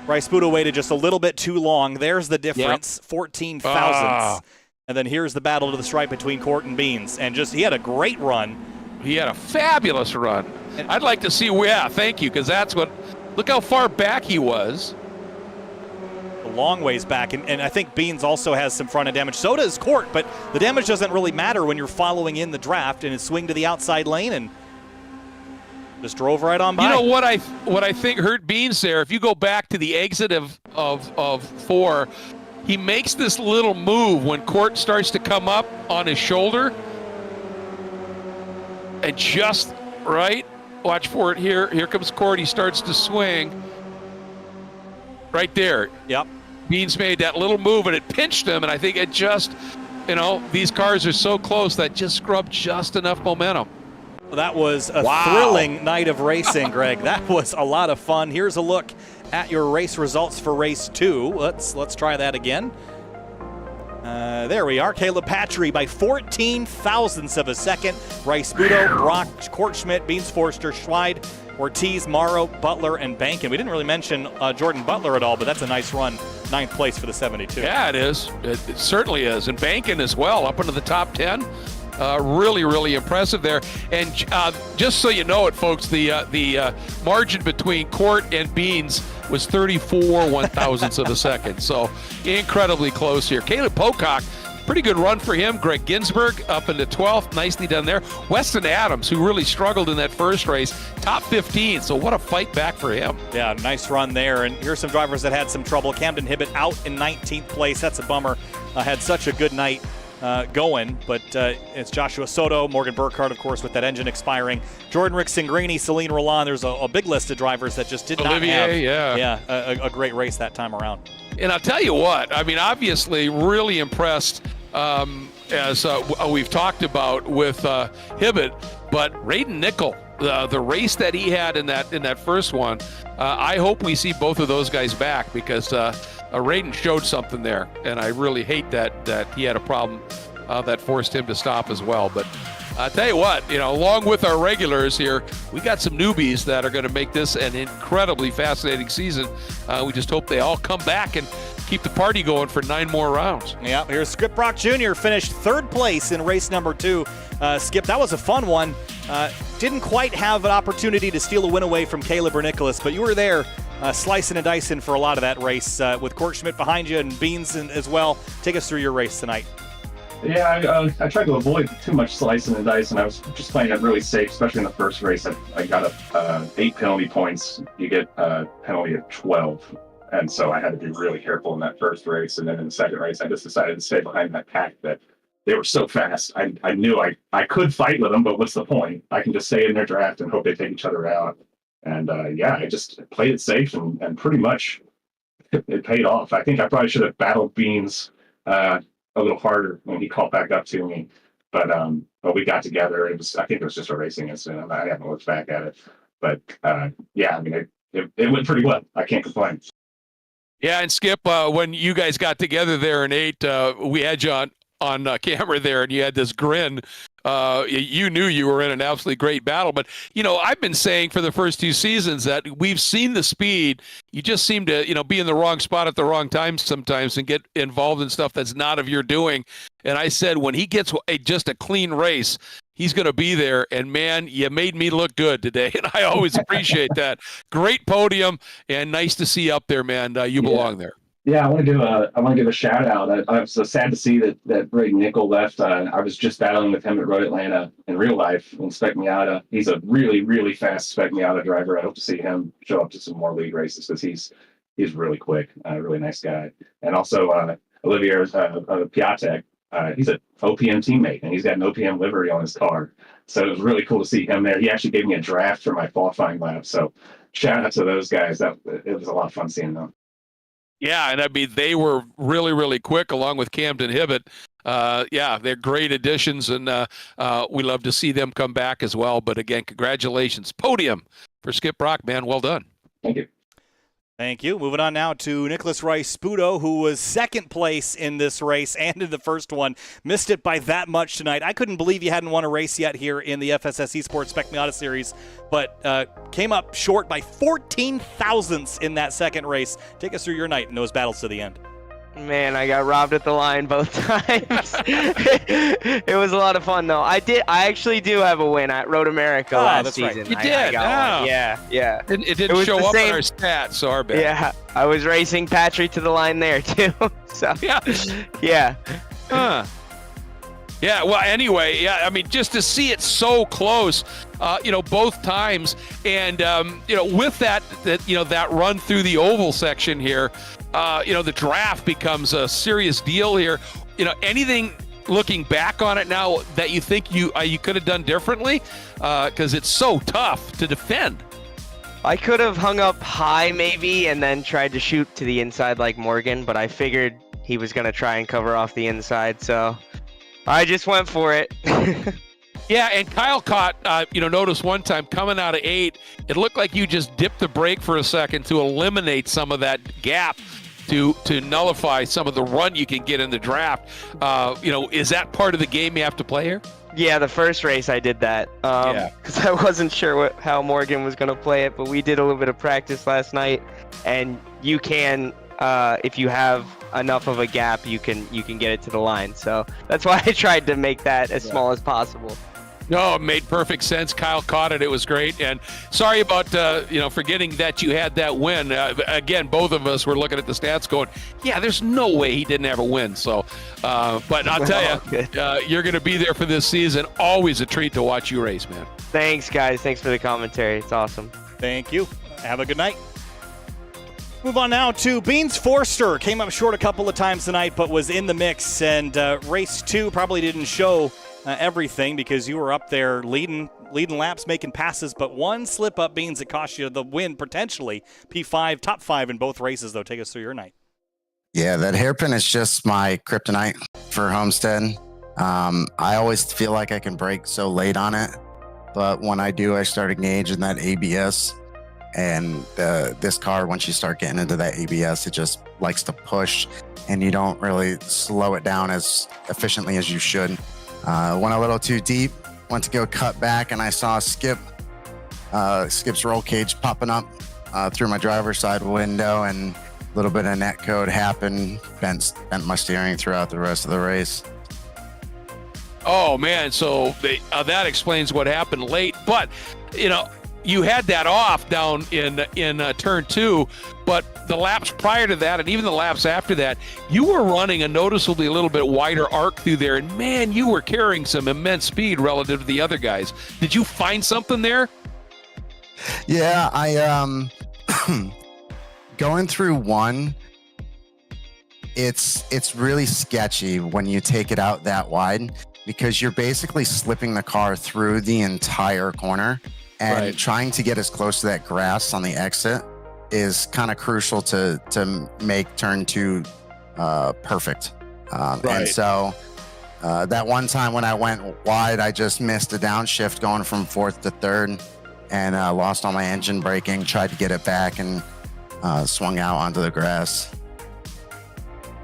S2: Rice Pudo waited just a little bit too long. There's the difference, 14 thousandths. And then here's the battle to the stripe between Court and Beans. And he had a great run.
S1: He had a fabulous run. I'd like to see, thank you, because look how far back he was.
S2: A long ways back. And I think Beans also has some front end damage. So does Court, but the damage doesn't really matter when you're following in the draft and swing to the outside lane and just drove right on by.
S1: What I think hurt Beans there, if you go back to the exit of of 4. He makes this little move when Court starts to come up on his shoulder. And just right, watch for it here. Here comes Court. He starts to swing. Right there.
S2: Yep.
S1: Beans made that little move, and it pinched him, and I think it just, these cars are so close that just scrubbed just enough momentum.
S2: That was a thrilling night of racing, Greg. That was a lot of fun. Here's a look at your race results for race 2. Let's try that again. There we are. Caleb Patry by 14 thousandths of a second. Bryce Budo, Brock, Kortschmidt, Beans Forster, Schweid, Ortiz, Morrow, Butler, and Bankin. We didn't really mention Jordan Butler at all, but that's a nice run. 9th place for the 72.
S1: Yeah, it is. It certainly is. And Bankin as well, up into the top 10. Really, really impressive there. And just so you know it, folks, the margin between Court and Beans was 34 one-thousandths of a second. So incredibly close here. Caleb Pocock, pretty good run for him. Greg Ginsburg up into 12th. Nicely done there. Weston Adams, who really struggled in that first race, top 15. So what a fight back for him.
S2: Yeah, nice run there. And here's some drivers that had some trouble. Camden Hibbett out in 19th place. That's a bummer. Had such a good night going, but it's Joshua Soto, Morgan Burkhardt, of course, with that engine expiring. Jordan Rick-Singrini, Celine Roland. There's a big list of drivers that just did not have a great race that time around.
S1: And I'll tell you what, I mean, obviously really impressed as we've talked about with Hibbett, but Raiden Nickel, the race that he had in that first one, I hope we see both of those guys back because Raiden showed something there, and I really hate that he had a problem that forced him to stop as well. But I'll tell you what, along with our regulars here, we got some newbies that are going to make this an incredibly fascinating season. We just hope they all come back and keep the party going for 9 more rounds.
S2: Yeah, here's Skip Brock Jr. finished 3rd place in race number 2. Skip, that was a fun one. Didn't quite have an opportunity to steal a win away from Caleb or Nicholas, but you were there slicing and dicing for a lot of that race with Kortschmidt behind you and Beans as well. Take us through your race tonight.
S3: Yeah, I tried to avoid too much slicing and dicing. I was just playing it really safe, especially in the first race. I got 8 penalty points. You get a penalty of 12. And so I had to be really careful in that first race. And then in the second race, I just decided to stay behind that pack that they were so fast. I knew I could fight with them, but what's the point? I can just stay in their draft and hope they take each other out. And I just played it safe and pretty much it paid off. I think I probably should have battled Beans a little harder when he caught back up to me. But we got together. I think it was just a racing incident. I haven't looked back at it. But it went pretty well. I can't complain.
S1: Yeah, and Skip, when you guys got together there in 8, we had you on camera there, and you had this grin. You knew you were in an absolutely great battle. But, I've been saying for the first 2 seasons that we've seen the speed. You just seem to, be in the wrong spot at the wrong time sometimes and get involved in stuff that's not of your doing. And I said, when he gets just a clean race, he's going to be there. And, man, you made me look good today. And I always appreciate that. Great podium, and nice to see you up there, man. You belong there.
S3: Yeah, I want to give a shout out. I was so sad to see that Braden Nickel left. I was just battling with him at Road Atlanta in real life in Spec Miata. He's a really, really fast Spec Miata driver. I hope to see him show up to some more league races because he's really quick, really nice guy. And also Olivier Piatek. He's an OPM teammate, and he's got an OPM livery on his car. So it was really cool to see him there. He actually gave me a draft for my qualifying lap. So shout out to those guys. It was a lot of fun seeing them.
S1: Yeah, and I mean, they were really, really quick along with Camden Hibbett. They're great additions, and we love to see them come back as well. But again, congratulations. Podium for Skip Brock, man. Well done.
S3: Thank you.
S2: Thank you. Moving on now to Nicholas Rice-Spudo, who was 2nd place in this race and in the first one. Missed it by that much tonight. I couldn't believe you hadn't won a race yet here in the FSS Esports Spec Miata Series, but came up short by 14 thousandths in that second race. Take us through your night in those battles to the end.
S4: Man, I got robbed at the line both times. It was a lot of fun, though. I actually do have a win at Road America last season.
S1: Right. You did?
S4: I got one. Yeah.
S1: It didn't show up in our stats, so our bad.
S4: Yeah, I was racing Patrick to the line there, too. So, yeah.
S1: Huh. Yeah, well, anyway, I mean, just to see it so close, both times, and, with that run through the oval section here, the draft becomes a serious deal here. Anything looking back on it now that you think you could have done differently? Because it's so tough to defend.
S4: I could have hung up high maybe and then tried to shoot to the inside like Morgan, but I figured he was going to try and cover off the inside, so I just went for it.
S1: Yeah, and Kyle caught, notice one time coming out of 8, it looked like you just dipped the brake for a second to eliminate some of that gap to nullify some of the run you can get in the draft. Is that part of the game you have to play here?
S4: Yeah, the first race I did that because I wasn't sure how Morgan was going to play it, but we did a little bit of practice last night, and you can, if you have enough of a gap, you can get it to the line. So that's why I tried to make that as small as possible.
S1: No, it made perfect sense. Kyle caught it. It was great. And sorry about, forgetting that you had that win. Again, both of us were looking at the stats going, yeah, there's no way he didn't have a win. So, but I'll tell you, you're going to be there for this season. Always a treat to watch you race, man.
S4: Thanks, guys. Thanks for the commentary. It's awesome.
S2: Thank you. Have a good night. Move on now to Beans Forster. Came up short a couple of times tonight, but was in the mix. And race 2 probably didn't show everything because you were up there leading laps, making passes, but one slip up, Beans, that cost you the win potentially. P5, top 5 in both races, though. Take us through your night.
S5: Yeah, that hairpin is just my kryptonite for Homestead. I always feel like I can brake so late on it, but when I do, I start engaging that ABS. And this car, once you start getting into that ABS, it just likes to push, and you don't really slow it down as efficiently as you should. Went a little too deep, went to go cut back, and I saw Skip's roll cage popping up through my driver's side window, and a little bit of net code happened, bent my steering throughout the rest of the race.
S1: Oh, man, so that explains what happened late. But, you had that off down in turn 2, but the laps prior to that and even the laps after that, you were running a noticeably a little bit wider arc through there, and man, you were carrying some immense speed relative to the other guys. Did you find something there?
S5: Yeah, I going through 1, it's really sketchy when you take it out that wide, because you're basically slipping the car through the entire corner. And trying to get as close to that grass on the exit is kind of crucial to make turn 2 perfect. And so that one time when I went wide, I just missed a downshift going from 4th to 3rd and lost all my engine braking, tried to get it back, and swung out onto the grass.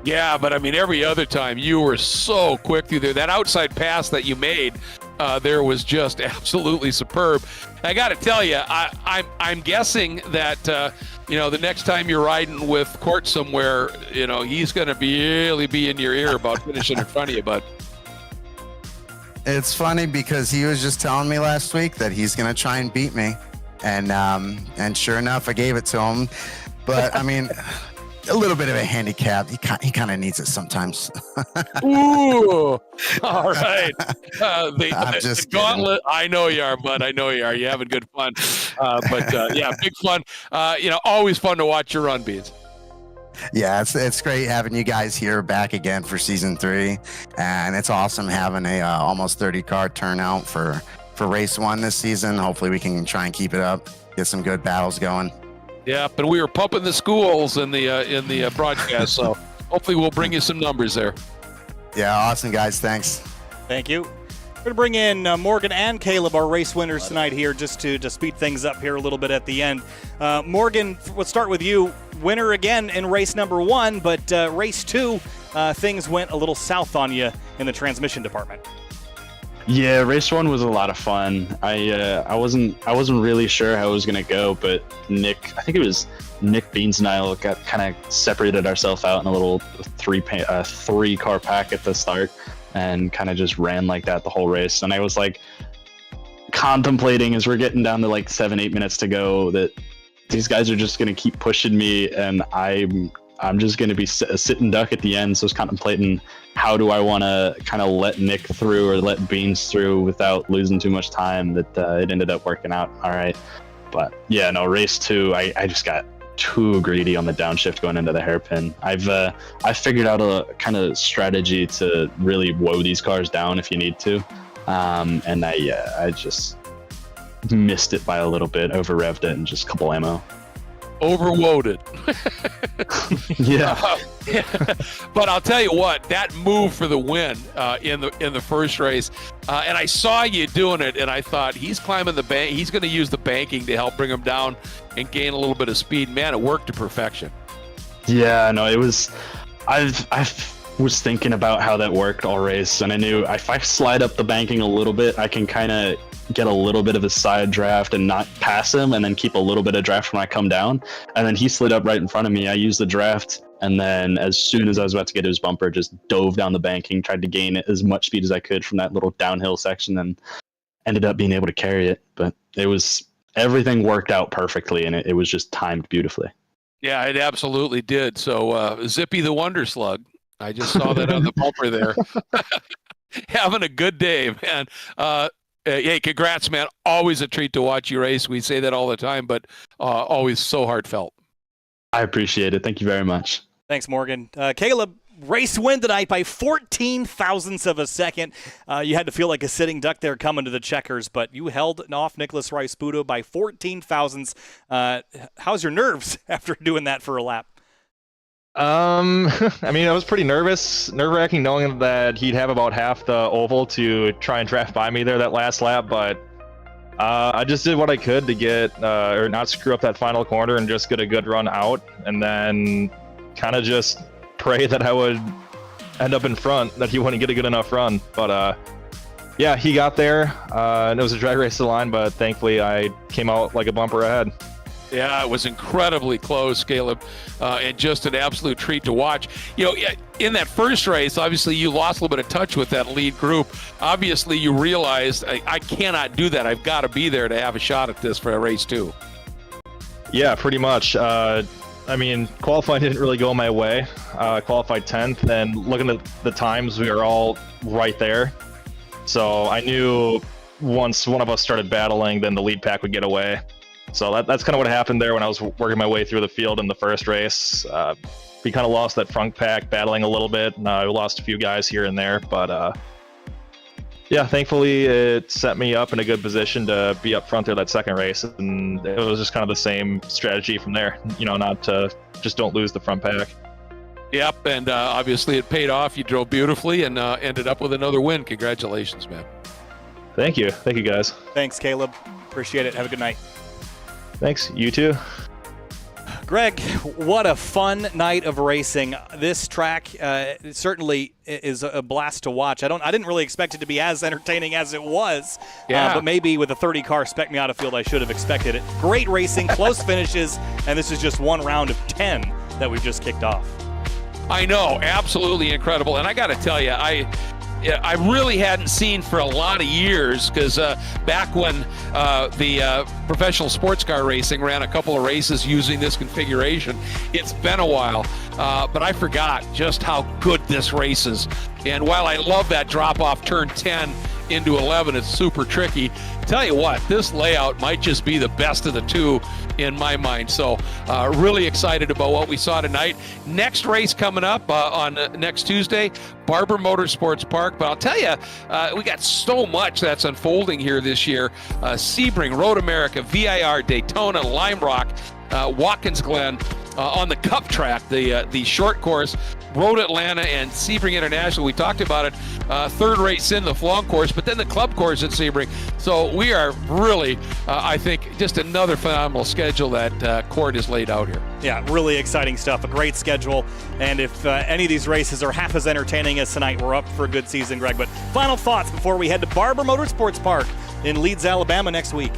S1: Yeah, but I mean, every other time you were so quick through there. That outside pass that you made there was just absolutely superb. I got to tell you, I'm guessing that the next time you're riding with Court somewhere, he's going to really be in your ear about finishing in front of you, bud.
S5: It's funny because he was just telling me last week that he's going to try and beat me, and sure enough, I gave it to him. But I mean, a little bit of a handicap. He kind of needs it sometimes.
S1: Ooh, all right. The
S5: just
S1: gauntlet. I know you are, bud. I know you are. You're having good fun. But yeah, big fun. Always fun to watch your run, Beans.
S5: Yeah, it's great having you guys here back again for season 3, and it's awesome having a almost 30 car turnout for race 1 this season. Hopefully, we can try and keep it up, get some good battles going.
S1: Yeah, but we were pumping the schools in the broadcast, so hopefully we'll bring you some numbers there.
S5: Yeah, awesome, guys. Thanks.
S2: Thank you. We're going to bring in Morgan and Caleb, our race winners tonight here, just to speed things up here a little bit at the end. Morgan, we'll start with you. Winner again in race number 1, but race 2, things went a little south on you in the transmission department.
S6: Yeah, race 1 was a lot of fun. I wasn't really sure how it was gonna go, but I think it was Nick, Beans, and I got kind of separated ourselves out in a little 3-car pack at the start, and kind of just ran like that the whole race. And I was like contemplating as we're getting down to like 7-8 minutes to go that these guys are just gonna keep pushing me, and I'm just going to be a sitting duck at the end. So I was contemplating how do I want to kind of let Nick through or let Beans through without losing too much time. That it ended up working out all right. But yeah, no, race 2, I just got too greedy on the downshift going into the hairpin. I figured out a kind of strategy to really woe these cars down if you need to, and I just missed it by a little bit, over revved it, and just a couple ammo.
S1: Overloaded.
S6: Yeah.
S1: But I'll tell you what, that move for the win in the first race, and I saw you doing it, and I thought he's climbing the bank. He's going to use the banking to help bring him down and gain a little bit of speed. Man, it worked to perfection.
S6: Yeah, no, it was. I was thinking about how that worked all race, and I knew if I slide up the banking a little bit, I can kind of get a little bit of a side draft and not pass him, and then keep a little bit of draft when I come down. And then he slid up right in front of me. I used the draft, and then as soon as I was about to get to his bumper, just dove down the banking, tried to gain as much speed as I could from that little downhill section, and ended up being able to carry it. But everything worked out perfectly, and it was just timed beautifully.
S1: Yeah, it absolutely did. So Zippy the Wonder Slug, I just saw that on the bumper there. Having a good day, man. Hey, congrats, man. Always a treat to watch you race. We say that all the time, but always so heartfelt.
S6: I appreciate it. Thank you very much.
S2: Thanks, Morgan. Caleb, race win tonight by 14 thousandths of a second. You had to feel like a sitting duck there coming to the checkers, but you held off Nicholas Rice-Budo by 14 thousandths. How's your nerves after doing that for a lap?
S7: I mean, I was pretty nerve-wracking knowing that he'd have about half the oval to try and draft by me there that last lap, but I just did what I could to get, or not screw up that final corner and just get a good run out, and then kind of just pray that I would end up in front, that he wouldn't get a good enough run. But yeah, he got there, and it was a drag race to the line, but thankfully I came out like a bumper ahead.
S1: Yeah, it was incredibly close, Caleb, and just an absolute treat to watch. You know, in that first race, obviously you lost a little bit of touch with that lead group. Obviously, you realized I cannot do that. I've got to be there to have a shot at this for a race 2.
S7: Yeah, pretty much. I mean, qualifying didn't really go my way. Qualified 10th, and looking at the times, we were all right there. So I knew once one of us started battling, then the lead pack would get away. So that's kind of what happened there when I was working my way through the field in the first race. We kind of lost that front pack battling a little bit. We lost a few guys here and there, but yeah, thankfully it set me up in a good position to be up front there that second race, and it was just kind of the same strategy from there. You know, not to just don't lose the front pack.
S1: Yep, and obviously it paid off. You drove beautifully and ended up with another win. Congratulations, man.
S7: Thank you guys.
S2: Thanks, Caleb. Appreciate it. Have a good night.
S7: Thanks. You too.
S2: Greg, what a fun night of racing. This track certainly is a blast to watch. I didn't really expect it to be as entertaining as it was.
S1: Yeah.
S2: But maybe with a 30-car Spec Miata field, I should have expected it. Great racing, close finishes, and this is just one round of 10 that we've just kicked off.
S1: I know, absolutely incredible. And I got to tell you, I really hadn't seen for a lot of years, because back when the professional sports car racing ran a couple of races using this configuration, it's been a while, but I forgot just how good this race is. And while I love that drop off turn 10 into 11, it's super tricky. Tell you what, this layout might just be the best of the two in my mind. So really excited about what we saw tonight. Next race coming up on next Tuesday, Barber Motorsports Park. But I'll tell you, we got so much that's unfolding here this year. Sebring, Road America, VIR, Daytona, Lime Rock, Watkins Glen, on the Cup track, the short course, Road Atlanta and Sebring International. We talked about it. Third race in the long course, but then the club course at Sebring. So we are really, I think, just another phenomenal schedule that Court has laid out here.
S2: Yeah, really exciting stuff. A great schedule. And if any of these races are half as entertaining as tonight, we're up for a good season, Greg. But final thoughts before we head to Barber Motorsports Park in Leeds, Alabama next week.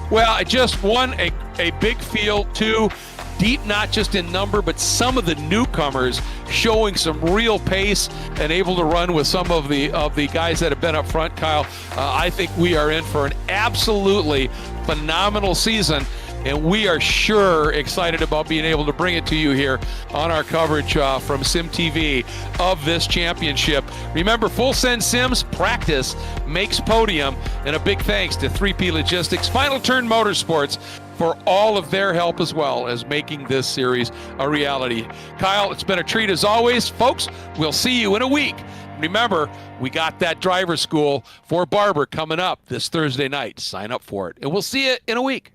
S1: Well, just one, a big field. Two, deep, not just in number, but some of the newcomers showing some real pace and able to run with some of the guys that have been up front. Kyle, I think we are in for an absolutely phenomenal season, and we are sure excited about being able to bring it to you here on our coverage from Sim TV of this championship. Remember, Full Send Sims, practice makes podium, and a big thanks to 3P Logistics, Final Turn Motorsports, for all of their help as well as making this series a reality. Kyle, it's been a treat as always. Folks, we'll see you in a week. Remember, we got that driver school for Barber coming up this Thursday night. Sign up for it, and we'll see you in a week.